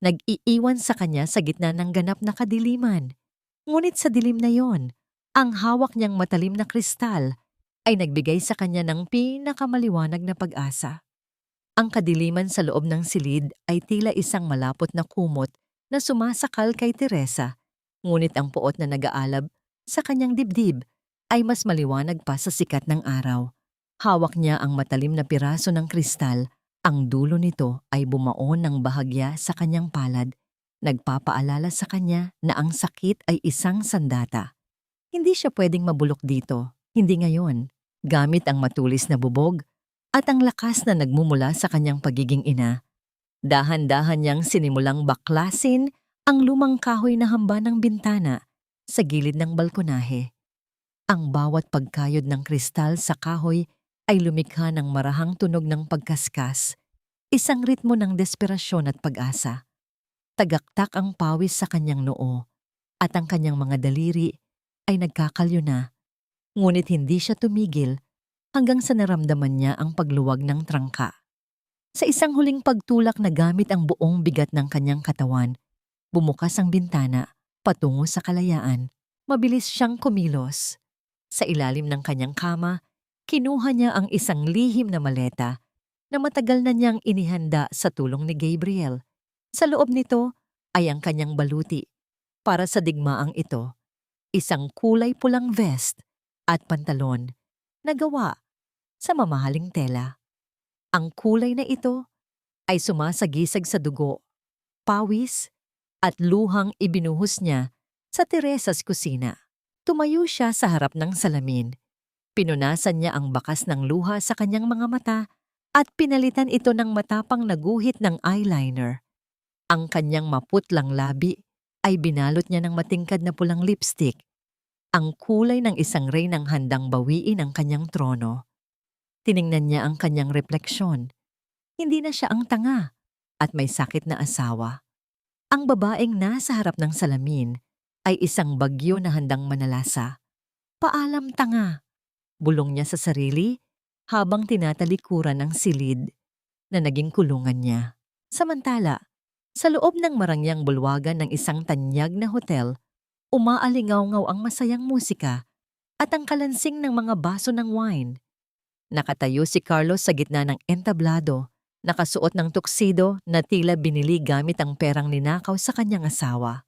Nag-iiwan sa kanya sa gitna ng ganap na kadiliman. Ngunit sa dilim na yon, ang hawak niyang matalim na kristal ay nagbigay sa kanya ng pinakamaliwanag na pag-asa. Ang kadiliman sa loob ng silid ay tila isang malapot na kumot na sumasakal kay Teresa, ngunit ang puot na nag-aalab sa kanyang dibdib ay mas maliwanag pa sa sikat ng araw. Hawak niya ang matalim na piraso ng kristal, ang dulo nito ay bumaon ng bahagya sa kanyang palad, nagpapaalala sa kanya na ang sakit ay isang sandata. Hindi siya pwedeng mabulok dito, hindi ngayon. Gamit ang matulis na bubog at ang lakas na nagmumula sa kanyang pagiging ina, dahan-dahan niyang sinimulang baklasin ang lumang kahoy na hamba ng bintana sa gilid ng balkonahe. Ang bawat pagkayod ng kristal sa kahoy ay lumikha ng marahang tunog ng pagkaskas, isang ritmo ng desperasyon at pag-asa. Tagaktak ang pawis sa kanyang noo at ang kanyang mga daliri ay nagkakalyo na, ngunit hindi siya tumigil hanggang sa naramdaman niya ang pagluwag ng trangka. Sa isang huling pagtulak na gamit ang buong bigat ng kanyang katawan, bumukas ang bintana patungo sa kalayaan. Mabilis siyang kumilos. Sa ilalim ng kanyang kama, kinuha niya ang isang lihim na maleta na matagal na niyang inihanda sa tulong ni Gabriel. Sa loob nito ay ang kanyang baluti para sa digmaang ito, isang kulay pulang vest at pantalon na gawa sa mamahaling tela. Ang kulay na ito ay sumasagisag sa dugo, pawis at luhang ibinuhos niya sa Teresa's kusina. Tumayo siya sa harap ng salamin. Pinunasan niya ang bakas ng luha sa kanyang mga mata at pinalitan ito ng matapang na guhit ng eyeliner. Ang kanyang maputlang labi ay binalot niya ng matingkad na pulang lipstick, ang kulay ng isang reynang handang bawiin ang kanyang trono. Tiningnan niya ang kanyang refleksyon. Hindi na siya ang tanga at may sakit na asawa. Ang babaeng nasa harap ng salamin ay isang bagyo na handang manalasa. Paalam tanga, bulong niya sa sarili habang tinatalikuran ang silid na naging kulungan niya. Samantala, sa loob ng marangyang bulwagan ng isang tanyag na hotel, umaalingaw-ngaw ang masayang musika at ang kalansing ng mga baso ng wine. Nakatayo si Carlos sa gitna ng entablado, nakasuot ng tuxedo na tila binili gamit ang perang ninakaw sa kanyang asawa.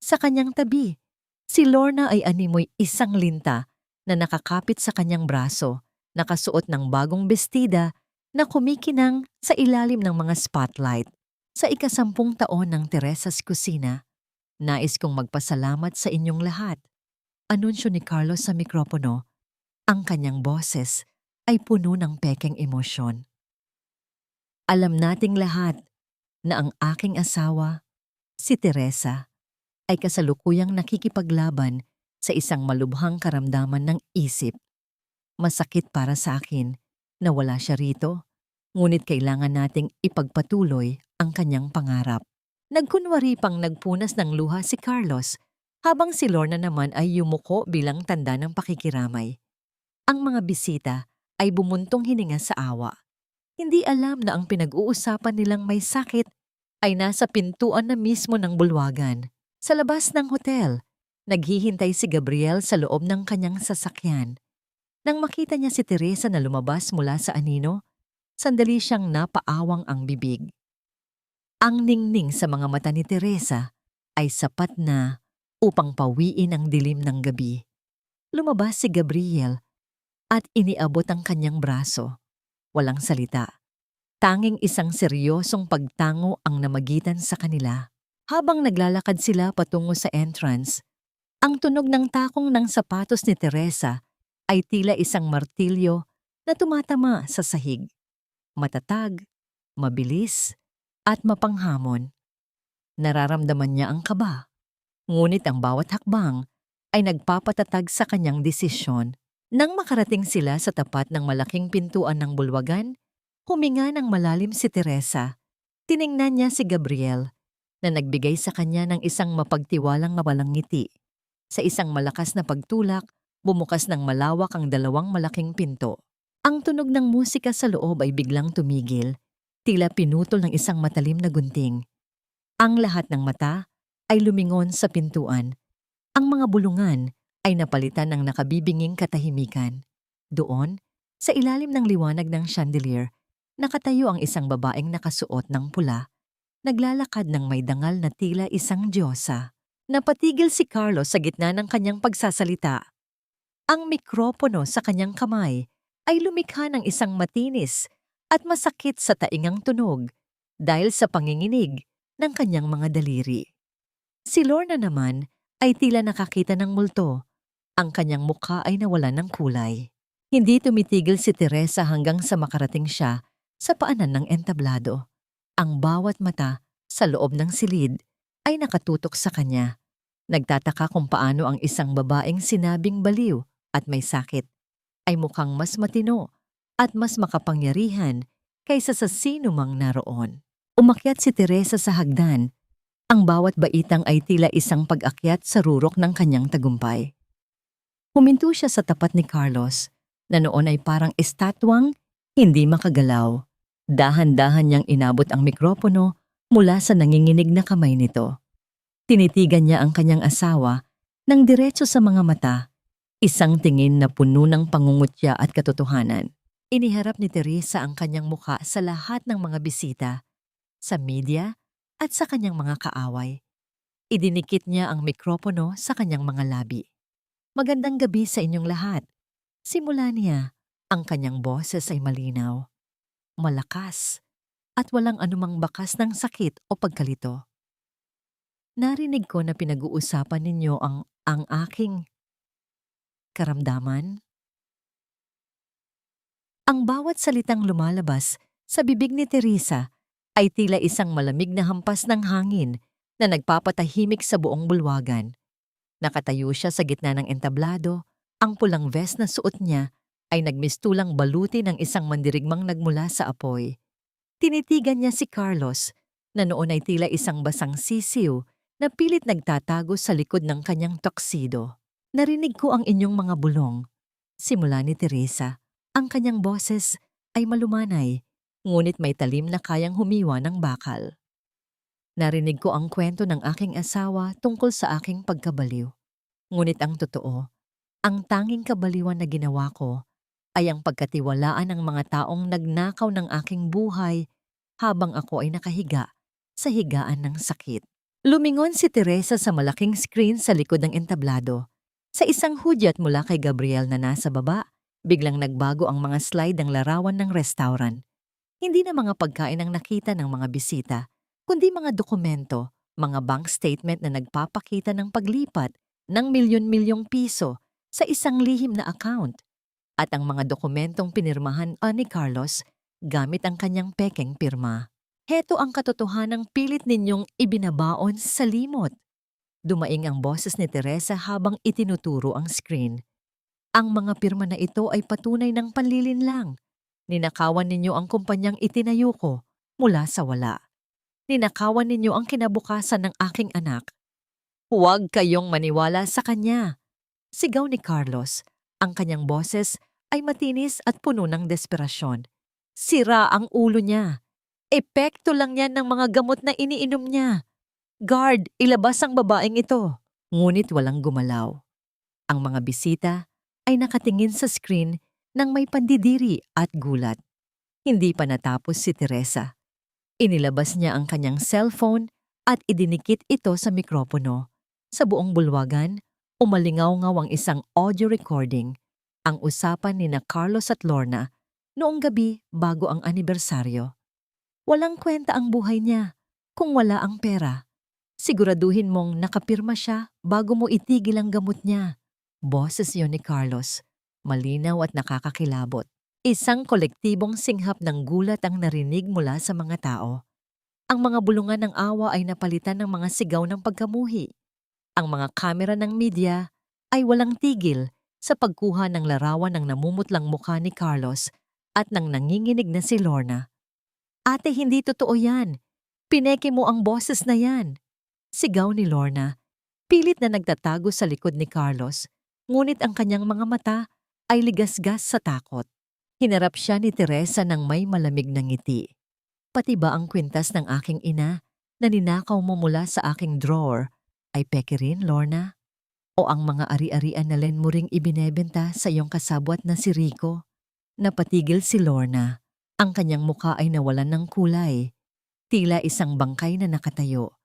Sa kanyang tabi, si Lorna ay animoy isang linta na nakakapit sa kanyang braso, nakasuot ng bagong bestida na kumikinang sa ilalim ng mga spotlight. Sa ika-10 taon ng Teresa's Kusina, nais kong magpasalamat sa inyong lahat. Anunsyo ni Carlos sa mikropono. Ang kanyang boses ay puno ng pekeng emosyon. Alam nating lahat na ang aking asawa, si Teresa, ay kasalukuyang nakikipaglaban sa isang malubhang karamdaman ng isip. Masakit para sa akin na wala siya rito, ngunit kailangan nating ipagpatuloy ang kanyang pangarap. Nagkunwari pang nagpunas ng luha si Carlos, habang si Lorna naman ay yumuko bilang tanda ng pakikiramay. Ang mga bisita ay bumuntong hininga sa awa. Hindi alam na ang pinag-uusapan nilang may sakit ay nasa pintuan na mismo ng bulwagan. Sa labas ng hotel, naghihintay si Gabriel sa loob ng kanyang sasakyan. Nang makita niya si Teresa na lumabas mula sa anino, sandali siyang napaawang ang bibig. Ang ningning sa mga mata ni Teresa ay sapat na upang pawiin ang dilim ng gabi. Lumabas si Gabriel at iniabot ang kanyang braso. Walang salita. Tanging isang seryosong pagtango ang namagitan sa kanila. Habang naglalakad sila patungo sa entrance, ang tunog ng takong ng sapatos ni Teresa ay tila isang martilyo na tumatama sa sahig. Matatag, mabilis, at mapanghamon. Nararamdaman niya ang kaba, ngunit ang bawat hakbang ay nagpapatatag sa kanyang desisyon. Nang makarating sila sa tapat ng malaking pintuan ng bulwagan, huminga ng malalim si Teresa. Tiningnan niya si Gabriel na nagbigay sa kanya ng isang mapagtiwalang mawalang ngiti. Sa isang malakas na pagtulak, bumukas ng malawak ang 2 malaking pinto. Ang tunog ng musika sa loob ay biglang tumigil, tila pinutol ng isang matalim na gunting. Ang lahat ng mata ay lumingon sa pintuan. Ang mga bulungan ay napalitan ng nakabibinging katahimikan. Doon, sa ilalim ng liwanag ng chandelier, nakatayo ang isang babaeng nakasuot ng pula, naglalakad ng may dangal na tila isang diyosa. Napatigil si Carlos sa gitna ng kanyang pagsasalita. Ang mikropono sa kanyang kamay ay lumikha ng isang matinis at masakit sa taingang tunog dahil sa panginginig ng kanyang mga daliri. Si Lorna naman ay tila nakakita ng multo. Ang kanyang mukha ay nawalan ng kulay. Hindi tumitigil si Teresa hanggang sa makarating siya sa paanan ng entablado. Ang bawat mata sa loob ng silid ay nakatutok sa kanya. Nagtataka kung paano ang isang babaeng sinabing baliw at may sakit ay mukhang mas matino at mas makapangyarihan kaysa sa sino mang naroon. Umakyat si Teresa sa hagdan. Ang bawat baitang ay tila isang pag-akyat sa rurok ng kanyang tagumpay. Huminto siya sa tapat ni Carlos, na noon ay parang estatwang hindi makagalaw. Dahan-dahan niyang inabot ang mikropono mula sa nanginginig na kamay nito. Tinitigan niya ang kanyang asawa ng diretso sa mga mata, isang tingin na puno ng pangungutya at katotohanan. Iniharap ni Teresa ang kanyang muka sa lahat ng mga bisita, sa media at sa kanyang mga kaaway. Idinikit niya ang mikropono sa kanyang mga labi. Magandang gabi sa inyong lahat. Simula niya, ang kanyang boses ay malinaw, malakas, at walang anumang bakas ng sakit o pagkalito. Narinig ko na pinag-uusapan ninyo ang aking karamdaman. Ang bawat salitang lumalabas sa bibig ni Teresa ay tila isang malamig na hampas ng hangin na nagpapatahimik sa buong bulwagan. Nakatayo siya sa gitna ng entablado, ang pulang vest na suot niya ay nagmistulang baluti ng isang mandirigmang nagmula sa apoy. Tinitigan niya si Carlos, na noon ay tila isang basang sisiw na pilit nagtatago sa likod ng kanyang tuxedo. Narinig ko ang inyong mga bulong. Simula ni Teresa, ang kanyang boses ay malumanay, ngunit may talim na kayang humiwa ng bakal. Narinig ko ang kwento ng aking asawa tungkol sa aking pagkabaliw. Ngunit ang totoo, ang tanging kabaliwan na ginawa ko ay ang pagkatiwalaan ng mga taong nagnakaw ng aking buhay habang ako ay nakahiga sa higaan ng sakit. Lumingon si Teresa sa malaking screen sa likod ng entablado. Sa isang hudyat mula kay Gabriel na nasa baba, biglang nagbago ang mga slide ng larawan ng restaurant. Hindi na mga pagkain ang nakita ng mga bisita, kundi mga dokumento, mga bank statement na nagpapakita ng paglipat ng milyon-milyong piso sa isang lihim na account. At ang mga dokumentong pinirmahan ni Carlos gamit ang kanyang pekeng pirma. Heto ang katotohanang pilit ninyong ibinabaon sa limot. Dumaing ang boses ni Teresa habang itinuturo ang screen. Ang mga pirma na ito ay patunay ng panlilinlang. Ninakawan ninyo ang kumpanyang itinayo ko mula sa wala. Ninakawan ninyo ang kinabukasan ng aking anak. Huwag kayong maniwala sa kanya. Sigaw ni Carlos. Ang kanyang boses ay matinis at puno ng desperasyon. Sira ang ulo niya. Epekto lang yan ng mga gamot na iniinom niya. Guard, ilabas ang babaeng ito. Ngunit walang gumalaw. Ang mga bisita ay nakatingin sa screen nang may pandidiri at gulat. Hindi pa natapos si Teresa. Inilabas niya ang kanyang cellphone at idinikit ito sa mikropono. Sa buong bulwagan, umalingaw-ngaw ang isang audio recording, ang usapan ni na Carlos at Lorna noong gabi bago ang anibersaryo. Walang kwenta ang buhay niya kung wala ang pera. Siguraduhin mong nakapirma siya bago mo itigil ang gamot niya. Boses yon ni Carlos, malinaw at nakakakilabot. Isang kolektibong singhap ng gulat ang narinig mula sa mga tao. Ang mga bulungan ng awa ay napalitan ng mga sigaw ng pagkamuhi. Ang mga kamera ng media ay walang tigil sa pagkuha ng larawan ng namumutlang mukha ni Carlos at ng nanginginig na si Lorna. Ate, hindi totoo yan. Pineke mo ang boses na yan. Sigaw ni Lorna, pilit na nagtatago sa likod ni Carlos, ngunit ang kanyang mga mata ay ligasgas sa takot. Hinarap siya ni Teresa ng may malamig na ngiti. Pati ba ang kwintas ng aking ina na ninakaw mo mula sa aking drawer ay peke rin, Lorna? O ang mga ari-arian na len mo ring ibinebenta sa iyong kasabwat na si Rico? Napatigil si Lorna. Ang kanyang mukha ay nawalan ng kulay. Tila isang bangkay na nakatayo.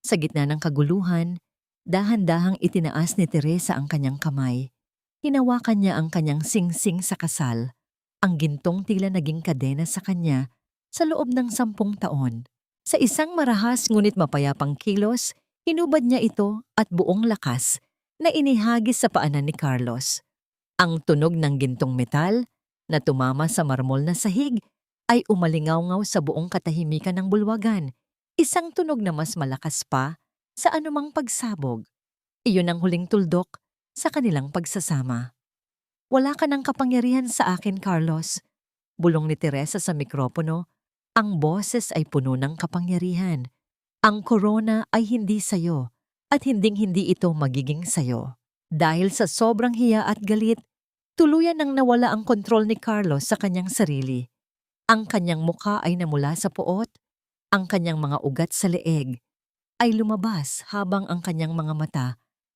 Sa gitna ng kaguluhan, dahan-dahang itinaas ni Teresa ang kanyang kamay. Hinawakan niya ang kanyang singsing sa kasal. Ang gintong tila naging kadena sa kanya sa loob ng 10 taon. Sa isang marahas ngunit mapayapang kilos, hinubad niya ito at buong lakas na inihagis sa paanan ni Carlos. Ang tunog ng gintong metal na tumama sa marmol na sahig ay umalingaw-ngaw sa buong katahimikan ng bulwagan. Isang tunog na mas malakas pa sa anumang pagsabog. Iyon ang huling tuldok sa kanilang pagsasama. Wala ka ng kapangyarihan sa akin, Carlos. Bulong ni Teresa sa mikropono. Ang boses ay puno ng kapangyarihan. Ang korona ay hindi sayo at hinding-hindi ito magiging sayo. Dahil sa sobrang hiya at galit, tuluyan nang nawala ang kontrol ni Carlos sa kanyang sarili. Ang kanyang mukha ay namula sa puot, ang kanyang mga ugat sa leeg ay lumabas habang ang kanyang mga mata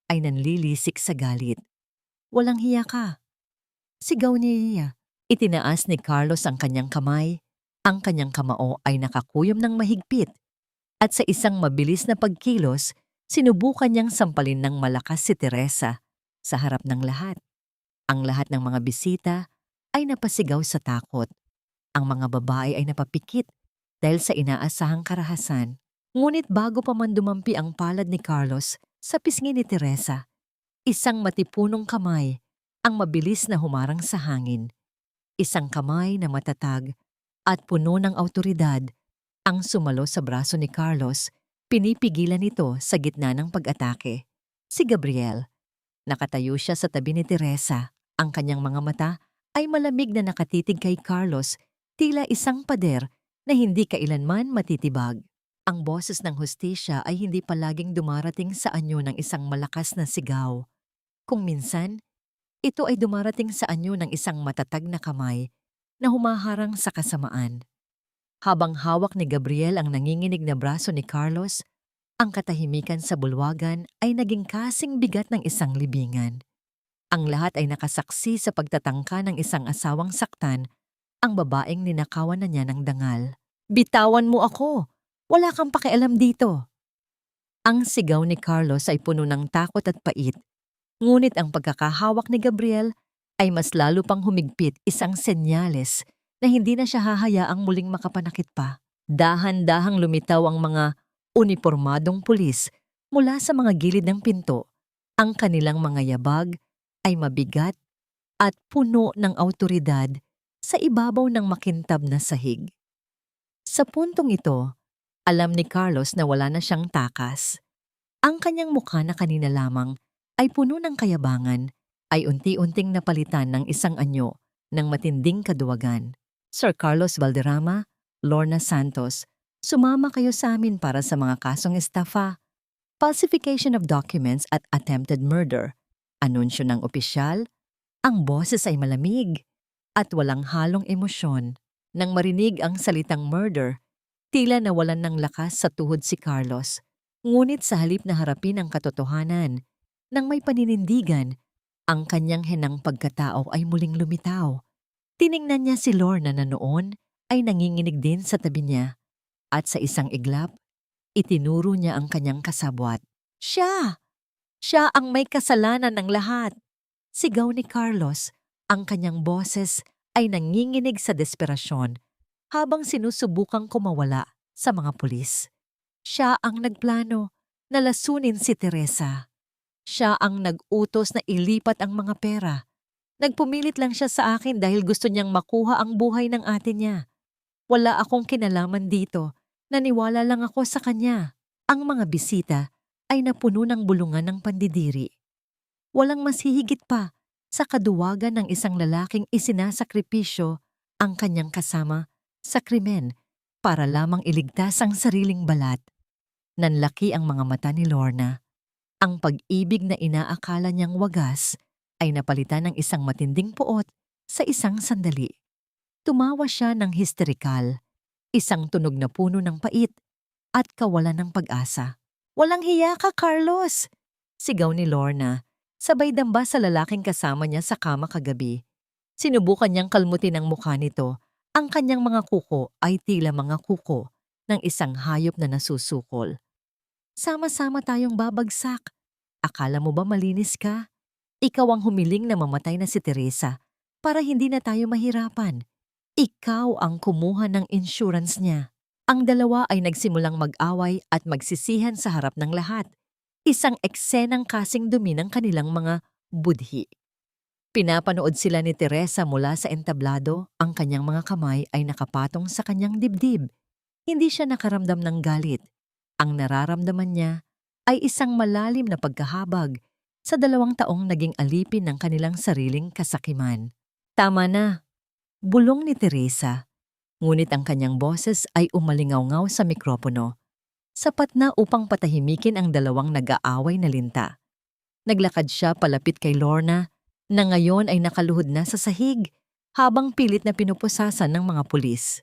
ay nanlilisik sa galit. Walang hiya ka. Sigaw niya. Itinaas ni Carlos ang kanyang kamay. Ang kanyang kamao ay nakakuyom ng mahigpit at sa isang mabilis na pagkilos, sinubukan niyang sampalin ng malakas si Teresa sa harap ng lahat. Ang lahat ng mga bisita ay napasigaw sa takot. Ang mga babae ay napapikit dahil sa inaasahang karahasan. Ngunit bago pa man dumampi ang palad ni Carlos sa pisngi ni Teresa, isang matipunong kamay ang mabilis na humarang sa hangin. Isang kamay na matatag at puno ng awtoridad ang sumalo sa braso ni Carlos, pinipigilan ito sa gitna ng pag-atake. Si Gabriel. Nakatayo siya sa tabi ni Teresa. Ang kanyang mga mata ay malamig na nakatitig kay Carlos, tila isang pader na hindi kailanman matitibag. Ang boses ng hustisya ay hindi palaging dumarating sa anyo ng isang malakas na sigaw. Kung minsan, ito ay dumarating sa anyo ng isang matatag na kamay na humaharang sa kasamaan. Habang hawak ni Gabriel ang nanginginig na braso ni Carlos, ang katahimikan sa bulwagan ay naging kasing bigat ng isang libingan. Ang lahat ay nakasaksi sa pagtatangka ng isang asawang saktan ang babaeng ninakawan na niya ng dangal. Bitawan mo ako! Wala kang pakialam dito! Ang sigaw ni Carlos ay puno ng takot at pait. Ngunit ang pagkakahawak ni Gabriel ay mas lalo pang humigpit, isang senyales na hindi na siya hahayaang muling makapanakit pa. Dahan-dahang lumitaw ang mga unipormadong pulis mula sa mga gilid ng pinto. Ang kanilang mga yabag ay mabigat at puno ng awtoridad sa ibabaw ng makintab na sahig. Sa puntong ito, alam ni Carlos na wala na siyang takas. Ang kanyang mukha na kanina lamang ay puno ng kayabangan ay unti-unting napalitan ng isang anyo ng matinding kaduwagan. Sir Carlos Valderrama, Lorna Santos, sumama kayo sa amin para sa mga kasong estafa, falsification of documents at attempted murder. Anunsyo ng opisyal, ang boses ay malamig at walang halong emosyon. Nang marinig ang salitang murder, tila nawalan ng lakas sa tuhod si Carlos. Ngunit sa halip na harapin ang katotohanan, nang may paninindigan, ang kanyang henang pagkatao ay muling lumitaw. Tiningnan niya si Lorna na noon ay nanginginig din sa tabi niya at sa isang iglap, itinuro niya ang kanyang kasabwat. Siya! Siya ang may kasalanan ng lahat! Sigaw ni Carlos, ang kanyang boses ay nanginginig sa desperasyon habang sinusubukang kumawala sa mga pulis. Siya ang nagplano na lasunin si Teresa. Siya ang nag-utos na ilipat ang mga pera. Nagpumilit lang siya sa akin dahil gusto niyang makuha ang buhay ng ate niya. Wala akong kinalaman dito. Naniwala lang ako sa kanya. Ang mga bisita ay napuno ng bulungan ng pandidiri. Walang mas hihigit pa sa kaduwagan ng isang lalaking isinasakripisyo ang kanyang kasama sa krimen para lamang iligtas ang sariling balat. Nanlaki ang mga mata ni Lorna. Ang pag-ibig na inaakala niyang wagas ay napalitan ng isang matinding puot sa isang sandali. Tumawa siya ng histerikal, isang tunog na puno ng pait at kawalan ng pag-asa. Walang hiya ka, Carlos! Sigaw ni Lorna, sabay damba sa lalaking kasama niya sa kama kagabi. Sinubukan niyang kalmutin ang mukha nito. Ang kanyang mga kuko ay tila mga kuko ng isang hayop na nasusukol. Sama-sama tayong babagsak. Akala mo ba malinis ka? Ikaw ang humiling na mamatay na si Teresa para hindi na tayo mahirapan. Ikaw ang kumuha ng insurance niya. Ang dalawa ay nagsimulang mag-away at magsisihan sa harap ng lahat. Isang eksenang kasing dumi ng kanilang mga budhi. Pinapanood sila ni Teresa mula sa entablado, ang kanyang mga kamay ay nakapatong sa kanyang dibdib. Hindi siya nakaramdam ng galit. Ang nararamdaman niya ay isang malalim na pagkahabag sa 2 taong naging alipin ng kanilang sariling kasakiman. Tama na, bulong ni Teresa. Ngunit ang kanyang boses ay umalingaw-ngaw sa mikropono. Sapat na upang patahimikin ang 2 nag-aaway na linta. Naglakad siya palapit kay Lorna na ngayon ay nakaluhod na sa sahig habang pilit na pinupusasan ng mga pulis.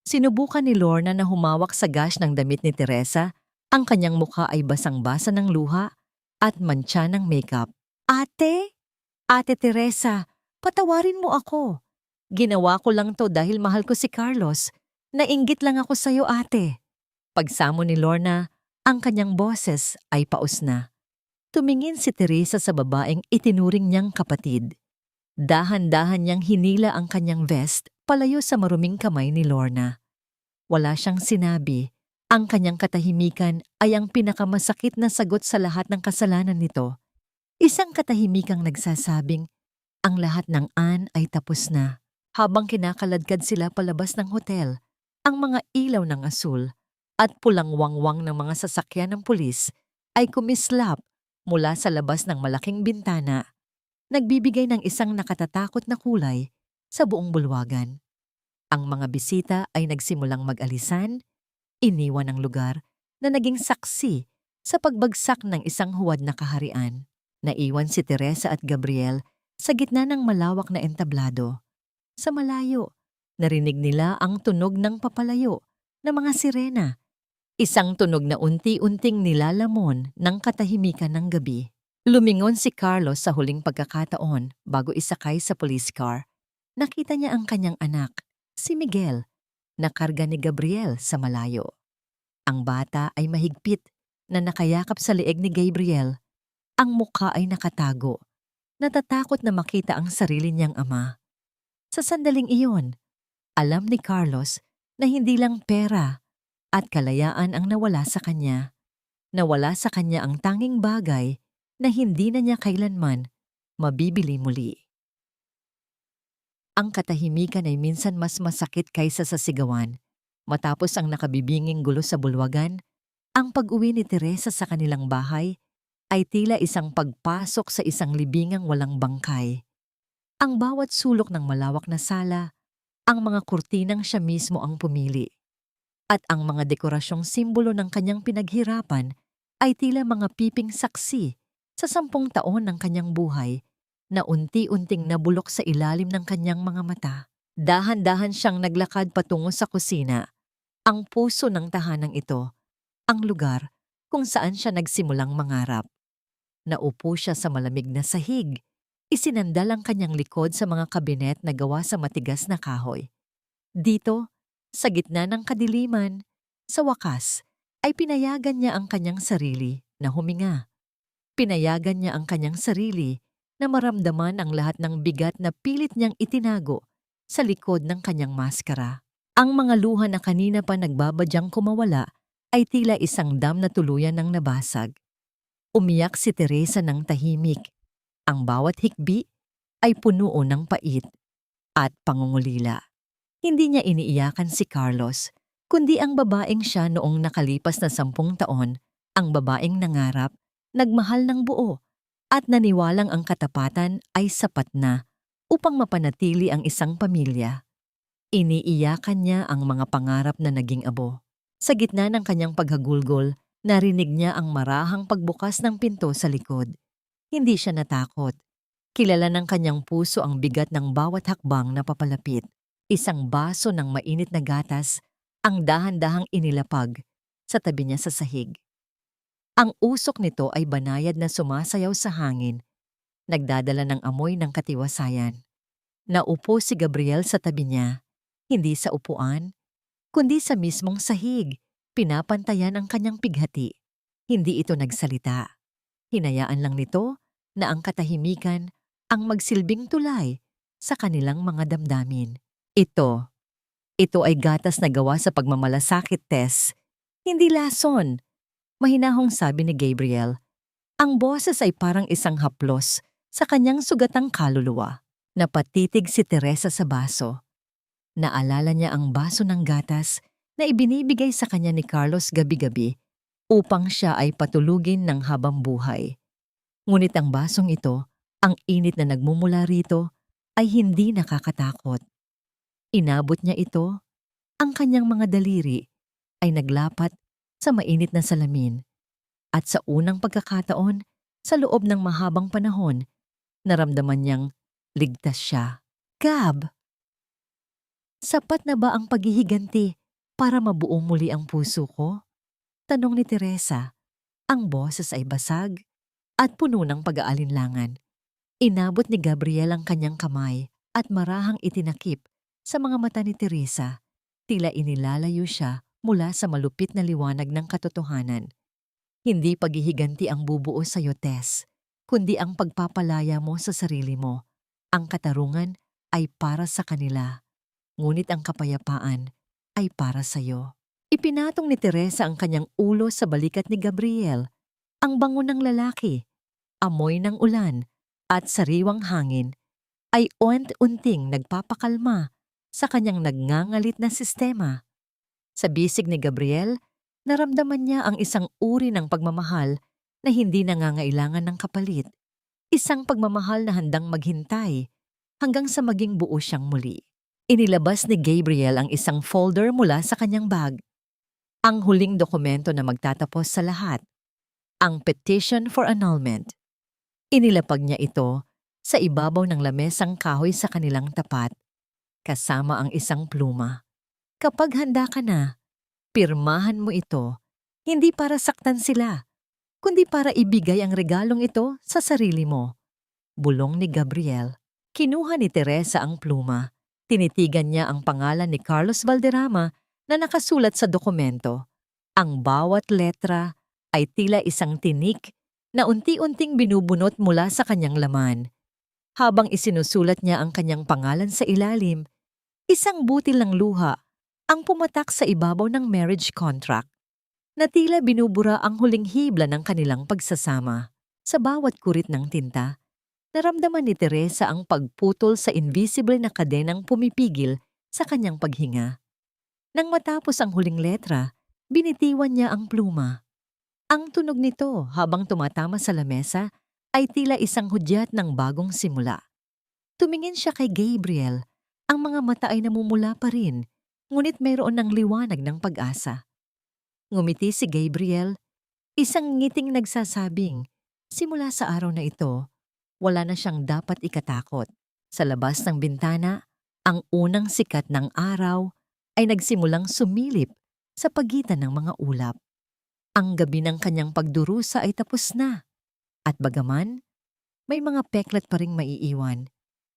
Sinubukan ni Lorna na humawak sa gash ng damit ni Teresa. Ang kanyang mukha ay basang-basa ng luha at mantsa ng makeup. Ate? Ate Teresa, patawarin mo ako. Ginawa ko lang to dahil mahal ko si Carlos. Nainggit lang ako sa'yo, ate. Pagsamo ni Lorna, ang kanyang boses ay paus na. Tumingin si Teresa sa babaeng itinuring niyang kapatid. Dahan-dahan niyang hinila ang kanyang vest palayo sa maruming kamay ni Lorna. Wala siyang sinabi. Ang kanyang katahimikan ay ang pinakamasakit na sagot sa lahat ng kasalanan nito. Isang katahimikang nagsasabing, ang lahat ng ay tapos na. Habang kinakaladkad sila palabas ng hotel, ang mga ilaw ng asul at pulang wangwang ng mga sasakyan ng pulis ay kumislap mula sa labas ng malaking bintana, nagbibigay ng isang nakatatakot na kulay sa buong bulwagan. Ang mga bisita ay nagsimulang mag-alisan, iniwan ang lugar na naging saksi sa pagbagsak ng isang huwad na kaharian. Naiwan si Teresa at Gabriel sa gitna ng malawak na entablado. Sa malayo, narinig nila ang tunog ng papalayo ng mga sirena. Isang tunog na unti-unting nilalamon ng katahimikan ng gabi. Lumingon si Carlos sa huling pagkakataon bago isakay sa police car. Nakita niya ang kanyang anak, si Miguel, na karga ni Gabriel sa malayo. Ang bata ay mahigpit na nakayakap sa leeg ni Gabriel. Ang mukha ay nakatago, natatakot na makita ang sarili niyang ama. Sa sandaling iyon, alam ni Carlos na hindi lang pera at kalayaan ang nawala sa kanya. Nawala sa kanya ang tanging bagay na hindi na niya kailanman mabibili muli. Ang katahimikan ay minsan mas masakit kaysa sa sigawan. Matapos ang nakabibinging gulo sa bulwagan, ang pag-uwi ni Teresa sa kanilang bahay ay tila isang pagpasok sa isang libingang walang bangkay. Ang bawat sulok ng malawak na sala, ang mga kurtinang siya mismo ang pumili. At ang mga dekorasyong simbolo ng kanyang pinaghirapan ay tila mga piping saksi sa 10 taon ng kanyang buhay na unti-unting nabulok sa ilalim ng kanyang mga mata. Dahan-dahan siyang naglakad patungo sa kusina, ang puso ng tahanang ito, ang lugar kung saan siya nagsimulang mangarap. Naupo siya sa malamig na sahig, isinandal ang kanyang likod sa mga kabinet na gawa sa matigas na kahoy. Dito, sa gitna ng kadiliman, sa wakas, ay pinayagan niya ang kanyang sarili na huminga. Pinayagan niya ang kanyang sarili na maramdaman ang lahat ng bigat na pilit niyang itinago sa likod ng kanyang maskara. Ang mga luha na kanina pa nagbabadyang kumawala ay tila isang dam na tuluyan ng nabasag. Umiyak si Teresa ng tahimik. Ang bawat hikbi ay puno ng pait at pangungulila. Hindi niya iniiyakan si Carlos, kundi ang babaeng siya noong nakalipas na 10 taon, ang babaeng nangarap, nagmahal ng buo, at naniwalang ang katapatan ay sapat na upang mapanatili ang isang pamilya. Iniiyakan niya ang mga pangarap na naging abo. Sa gitna ng kanyang paghagulgol, narinig niya ang marahang pagbukas ng pinto sa likod. Hindi siya natakot. Kilala ng kanyang puso ang bigat ng bawat hakbang na papalapit. Isang baso ng mainit na gatas ang dahan-dahang inilapag sa tabi niya sa sahig. Ang usok nito ay banayad na sumasayaw sa hangin, nagdadala ng amoy ng katiwasayan. Naupo si Gabriel sa tabi niya, hindi sa upuan, kundi sa mismong sahig. Pinapantayan ang kanyang pighati. Hindi ito nagsalita. Hinayaan lang nito na ang katahimikan ang magsilbing tulay sa kanilang mga damdamin. Ito ay gatas na gawa sa pagmamalasakit, Tess. Hindi lason. Mahinahong sabi ni Gabriel. Ang boses ay parang isang haplos sa kanyang sugatang kaluluwa. Napatitig si Teresa sa baso. Naalala niya ang baso ng gatas na ibinibigay sa kanya ni Carlos gabi-gabi upang siya ay patulugin ng habang buhay. Ngunit ang basong ito, ang init na nagmumula rito, ay hindi nakakatakot. Inabot niya ito, ang kanyang mga daliri ay naglapat sa mainit na salamin. At sa unang pagkakataon, sa loob ng mahabang panahon, naramdaman niyang ligtas siya. Gab, sapat na ba ang paghihiganti para mabuo muli ang puso ko? Tanong ni Teresa. Ang boses ay basag at puno ng pag-aalinlangan. Inabot ni Gabriel ang kanyang kamay at marahang itinakip sa mga mata ni Teresa. Tila inilalayo siya mula sa malupit na liwanag ng katotohanan. Hindi paghihiganti ang bubuo sa iyo, Tess, kundi ang pagpapalaya mo sa sarili mo. Ang katarungan ay para sa kanila, ngunit ang kapayapaan ay para sa iyo. Ipinatong ni Teresa ang kanyang ulo sa balikat ni Gabriel. Ang bango ng lalaki, amoy ng ulan, at sariwang hangin ay unti-unting nagpapakalma sa kanyang nagngangalit na sistema. Sa bisig ni Gabriel, naramdaman niya ang isang uri ng pagmamahal na hindi nangangailangan ng kapalit. Isang pagmamahal na handang maghintay hanggang sa maging buo siyang muli. Inilabas ni Gabriel ang isang folder mula sa kanyang bag. Ang huling dokumento na magtatapos sa lahat. Ang petition for annulment. Inilapag niya ito sa ibabaw ng lamesang kahoy sa kanilang tapat, kasama ang isang pluma. Kapag handa ka na, pirmahan mo ito, hindi para saktan sila, kundi para ibigay ang regalong ito sa sarili mo. Bulong ni Gabriel. Kinuha ni Teresa ang pluma. Tinitigan niya ang pangalan ni Carlos Valderrama na nakasulat sa dokumento. Ang bawat letra ay tila isang tinik na unti-unting binubunot mula sa kanyang laman. Habang isinusulat niya ang kanyang pangalan sa ilalim, isang butil ng luha ang pumatak sa ibabaw ng marriage contract na tila binubura ang huling hibla ng kanilang pagsasama. Sa bawat kurit ng tinta, naramdaman ni Teresa ang pagputol sa invisible na kadenang pumipigil sa kanyang paghinga. Nang matapos ang huling letra, binitiwan niya ang pluma. Ang tunog nito habang tumatama sa lamesa ay tila isang hudyat ng bagong simula. Tumingin siya kay Gabriel. Ang mga mata ay namumula pa rin, ngunit mayroon ng liwanag ng pag-asa. Ngumiti si Gabriel, isang ngiting nagsasabing, simula sa araw na ito, wala na siyang dapat ikatakot. Sa labas ng bintana, ang unang sikat ng araw ay nagsimulang sumilip sa pagitan ng mga ulap. Ang gabi ng kanyang pagdurusa ay tapos na. At bagaman, may mga peklat pa ring maiiwan.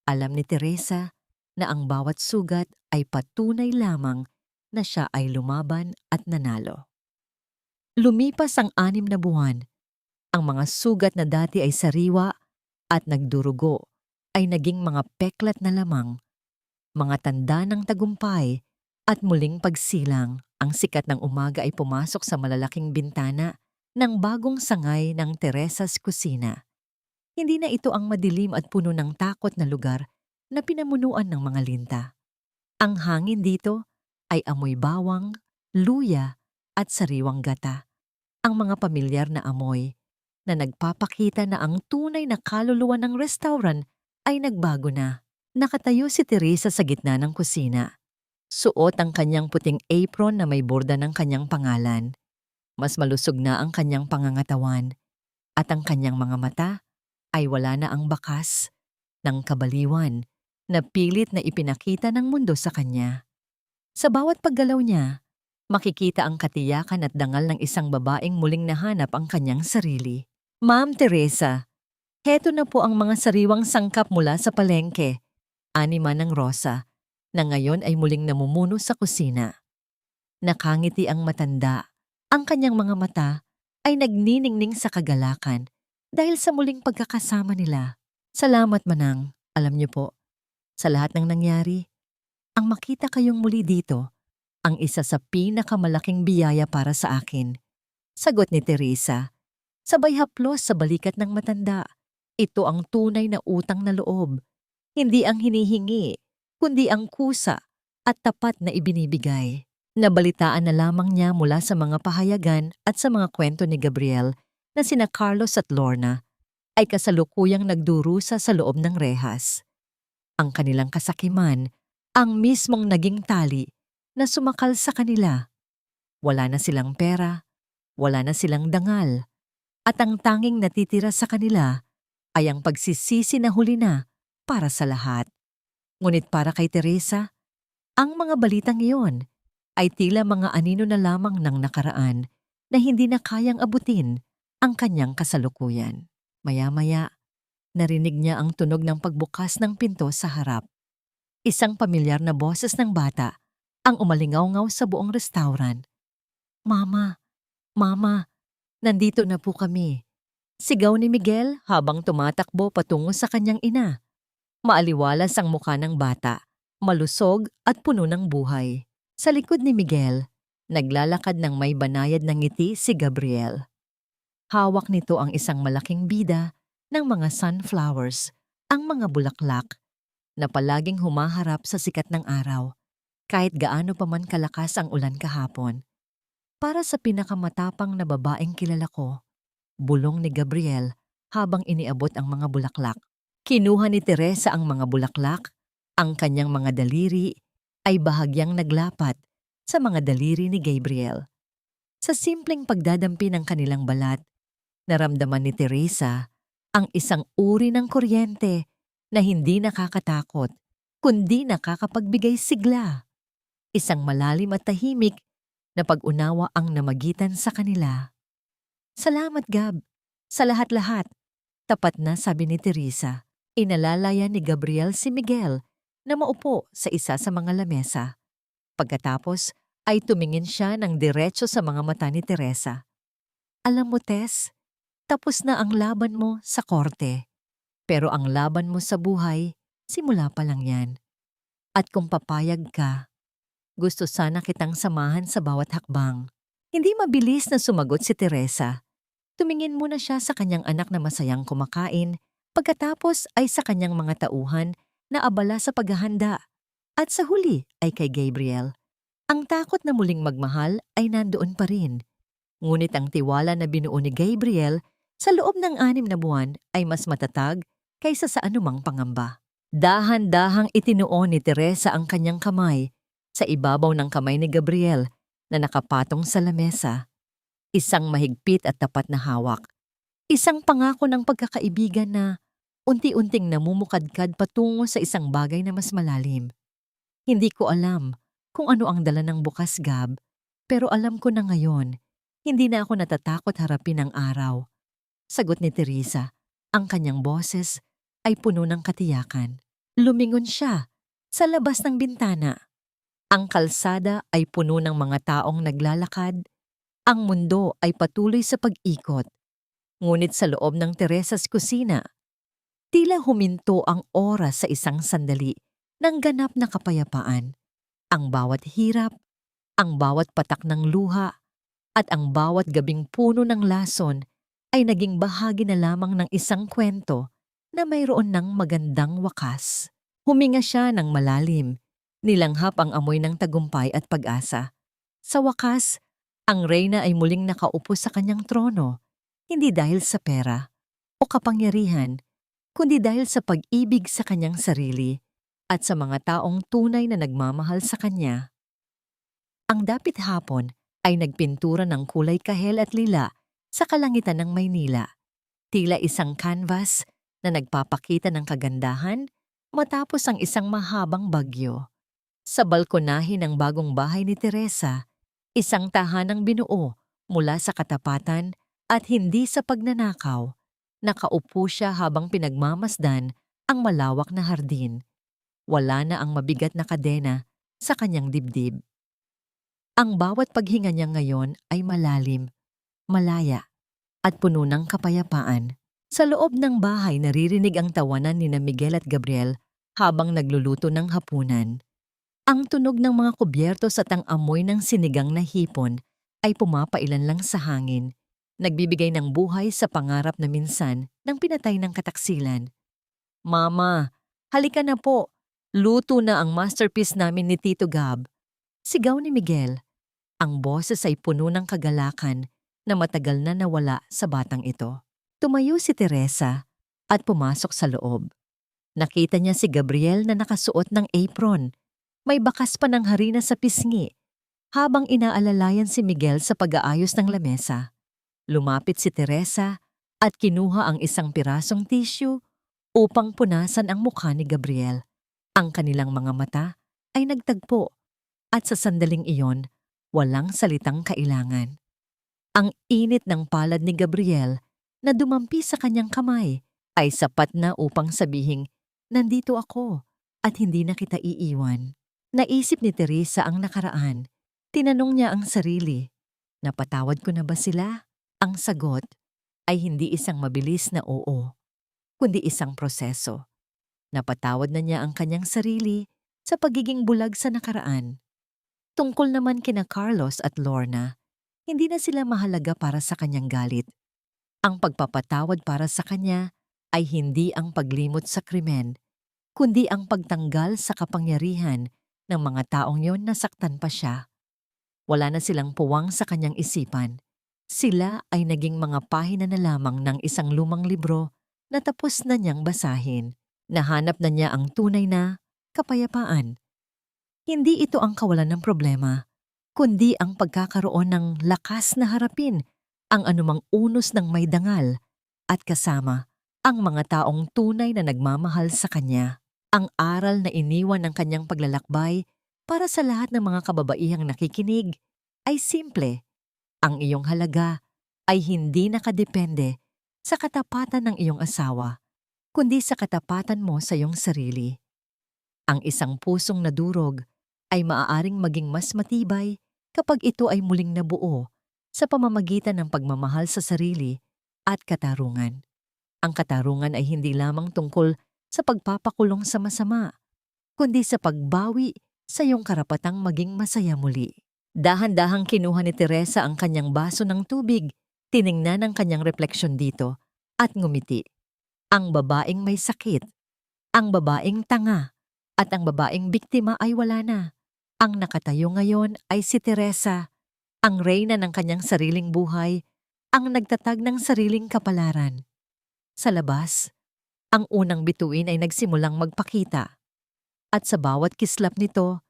Alam ni Teresa na ang bawat sugat ay patunay lamang na siya ay lumaban at nanalo. Lumipas ang 6 na buwan. Ang mga sugat na dati ay sariwa at nagdurugo ay naging mga peklat na lamang. Mga tanda ng tagumpay at muling pagsilang. Ang sikat ng umaga ay pumasok sa malalaking bintana ng bagong sangay ng Teresa's kusina. Hindi na ito ang madilim at puno ng takot na lugar na pinamunuan ng mga linta. Ang hangin dito ay amoy bawang, luya at sariwang gata. Ang mga pamilyar na amoy na nagpapakita na ang tunay na kaluluwa ng restaurant ay nagbago na. Nakatayo si Teresa sa gitna ng kusina. Suot ang kanyang puting apron na may borda ng kanyang pangalan. Mas malusog na ang kanyang pangangatawan at ang kanyang mga mata ay wala na ang bakas ng kabaliwan na pilit na ipinakita ng mundo sa kanya. Sa bawat paggalaw niya, makikita ang katiyakan at dangal ng isang babaeng muling nahanap ang kanyang sarili. Ma'am Teresa, heto na po ang mga sariwang sangkap mula sa palengke, anima ng Rosa, na ngayon ay muling namumuno sa kusina. Nakangiti ang matanda. Ang kanyang mga mata ay nagniningning sa kagalakan dahil sa muling pagkakasama nila. Salamat, Manang. Alam niyo po, sa lahat ng nangyari, ang makita kayong muli dito, ang isa sa pinakamalaking biyaya para sa akin. Sagot ni Teresa, sabay haplos sa balikat ng matanda. Ito ang tunay na utang na loob. Hindi ang hinihingi, kundi ang kusa at tapat na ibinibigay. Nabalitaan na lamang niya mula sa mga pahayagan at sa mga kwento ni Gabriel na sina Carlos at Lorna ay kasalukuyang nagdurusa sa loob ng rehas. Ang kanilang kasakiman, ang mismong naging tali na sumakal sa kanila. Wala na silang pera, wala na silang dangal, at ang tanging natitira sa kanila ay ang pagsisisi na huli na para sa lahat. Ngunit para kay Teresa, ang mga balitang iyon ay tila mga anino na lamang ng nakaraan na hindi na kayang abutin ang kanyang kasalukuyan. Maya-maya, narinig niya ang tunog ng pagbukas ng pinto sa harap. Isang pamilyar na boses ng bata ang umalingaw-ngaw sa buong restaurant. "Mama, Mama, nandito na po kami." Sigaw ni Miguel habang tumatakbo patungo sa kanyang ina. Maaliwalas ang mukha ng bata, malusog at puno ng buhay. Sa likod ni Miguel, naglalakad ng may banayad ng ngiti si Gabriel. Hawak nito ang isang malaking bida ng mga sunflowers, ang mga bulaklak, na palaging humaharap sa sikat ng araw, kahit gaano pa man kalakas ang ulan kahapon. Para sa pinakamatapang na babaeng kilala ko, bulong ni Gabriel habang iniabot ang mga bulaklak. Kinuha ni Teresa ang mga bulaklak, ang kanyang mga daliri ay bahagyang naglapat sa mga daliri ni Gabriel. Sa simpleng pagdadampi ng kanilang balat, naramdaman ni Teresa ang isang uri ng kuryente na hindi nakakatakot, kundi nakakapagbigay sigla. Isang malalim at tahimik na pag-unawa ang namagitan sa kanila. "Salamat, Gab. Sa lahat-lahat." Tapat na, sabi ni Teresa. Inalalaya ni Gabriel si Miguel na maupo sa isa sa mga lamesa. Pagkatapos ay tumingin siya ng diretso sa mga mata ni Teresa. "Alam mo, Tess, tapos na ang laban mo sa korte. Pero ang laban mo sa buhay, simula pa lang yan. At kung papayag ka, gusto sana kitang samahan sa bawat hakbang." Hindi mabilis na sumagot si Teresa. Tumingin muna siya sa kanyang anak na masayang kumakain, pagkatapos ay sa kanyang mga tauhan na abala sa paghahanda, at sa huli ay kay Gabriel. Ang takot na muling magmahal ay nandoon pa rin. Ngunit ang tiwala na binuo ni Gabriel sa loob ng 6 na buwan ay mas matatag kaysa sa anumang pangamba. Dahan-dahang itinuon ni Teresa ang kanyang kamay sa ibabaw ng kamay ni Gabriel na nakapatong sa lamesa. Isang mahigpit at tapat na hawak. Isang pangako ng pagkakaibigan na unti-unting namumukadkad patungo sa isang bagay na mas malalim. Hindi ko alam kung ano ang dala ng bukas, Gab, pero alam ko na ngayon, hindi na ako natatakot harapin ang araw. Sagot ni Teresa. Ang kanyang boses ay puno ng katiyakan. Lumingon siya sa labas ng bintana. Ang kalsada ay puno ng mga taong naglalakad. Ang mundo ay patuloy sa pag-ikot. Ngunit sa loob ng Teresa's kusina, tila huminto ang oras sa isang sandali ng ganap na kapayapaan. Ang bawat hirap, ang bawat patak ng luha, at ang bawat gabing puno ng lason ay naging bahagi na lamang ng isang kwento na mayroon ng magandang wakas. Huminga siya ng malalim, nilanghap ang amoy ng tagumpay at pag-asa. Sa wakas, ang reyna ay muling nakaupo sa kanyang trono, hindi dahil sa pera o kapangyarihan, kundi dahil sa pag-ibig sa kanyang sarili at sa mga taong tunay na nagmamahal sa kanya. Ang dapit hapon ay nagpintura ng kulay kahel at lila sa kalangitan ng Maynila. Tila isang canvas na nagpapakita ng kagandahan matapos ang isang mahabang bagyo. Sa balkonahe ng bagong bahay ni Teresa, isang tahanang binuo mula sa katapatan at hindi sa pagnanakaw. Nakaupo siya habang pinagmamasdan ang malawak na hardin. Wala na ang mabigat na kadena sa kanyang dibdib. Ang bawat paghinga niya ngayon ay malalim, malaya, at puno ng kapayapaan. Sa loob ng bahay naririnig ang tawanan ni Miguel at Gabriel habang nagluluto ng hapunan. Ang tunog ng mga kubyertos at ang amoy ng sinigang na hipon ay pumapailan lang sa hangin. nagbibigay ng buhay sa pangarap na minsan ng pinatay ng kataksilan. "Mama, halika na po. Luto na ang masterpiece namin ni Tito Gab." Sigaw ni Miguel. Ang boses ay puno ng kagalakan na matagal na nawala sa batang ito. Tumayo si Teresa at pumasok sa loob. Nakita niya si Gabriel na nakasuot ng apron. May bakas pa ng harina sa pisngi habang inaalalayan si Miguel sa pag-aayos ng lamesa. Lumapit si Teresa at kinuha ang isang pirasong tissue upang punasan ang mukha ni Gabriel. Ang kanilang mga mata ay nagtagpo at sa sandaling iyon, walang salitang kailangan. Ang init ng palad ni Gabriel na dumampi sa kanyang kamay ay sapat na upang sabihing, "Nandito ako at hindi na kita iiwan." Naisip ni Teresa ang nakaraan. Tinanong niya ang sarili, "Napatawad ko na ba sila?" Ang sagot ay hindi isang mabilis na oo, kundi isang proseso. Napatawad na niya ang kanyang sarili sa pagiging bulag sa nakaraan. Tungkol naman kina Carlos at Lorna, hindi na sila mahalaga para sa kanyang galit. Ang pagpapatawad para sa kanya ay hindi ang paglimot sa krimen, kundi ang pagtanggal sa kapangyarihan ng mga taong yon na saktan pa siya. Wala na silang puwang sa kanyang isipan. Sila ay naging mga pahina na lamang ng isang lumang libro na tapos na niyang basahin. Nahanap na niya ang tunay na kapayapaan. Hindi ito ang kawalan ng problema, kundi ang pagkakaroon ng lakas na harapin ang anumang unos ng may dangal at kasama ang mga taong tunay na nagmamahal sa kanya. Ang aral na iniwan ng kanyang paglalakbay para sa lahat ng mga kababaihang nakikinig ay simple. Ang iyong halaga ay hindi nakadepende sa katapatan ng iyong asawa, kundi sa katapatan mo sa iyong sarili. Ang isang pusong nadurog ay maaaring maging mas matibay kapag ito ay muling nabuo sa pamamagitan ng pagmamahal sa sarili at katarungan. Ang katarungan ay hindi lamang tungkol sa pagpapakulong sa masama, kundi sa pagbawi sa iyong karapatang maging masaya muli. Dahan-dahang kinuha ni Teresa ang kanyang baso ng tubig, tiningnan ang kanyang refleksyon dito at ngumiti. Ang babaeng may sakit, ang babaeng tanga, at ang babaeng biktima ay wala na. Ang nakatayo ngayon ay si Teresa, ang reyna ng kanyang sariling buhay, ang nagtatag ng sariling kapalaran. Sa labas, ang unang bituin ay nagsimulang magpakita. At sa bawat kislap nito,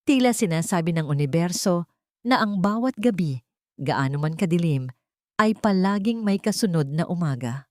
tila sinasabi ng universo na ang bawat gabi, gaano man kadilim, ay palaging may kasunod na umaga.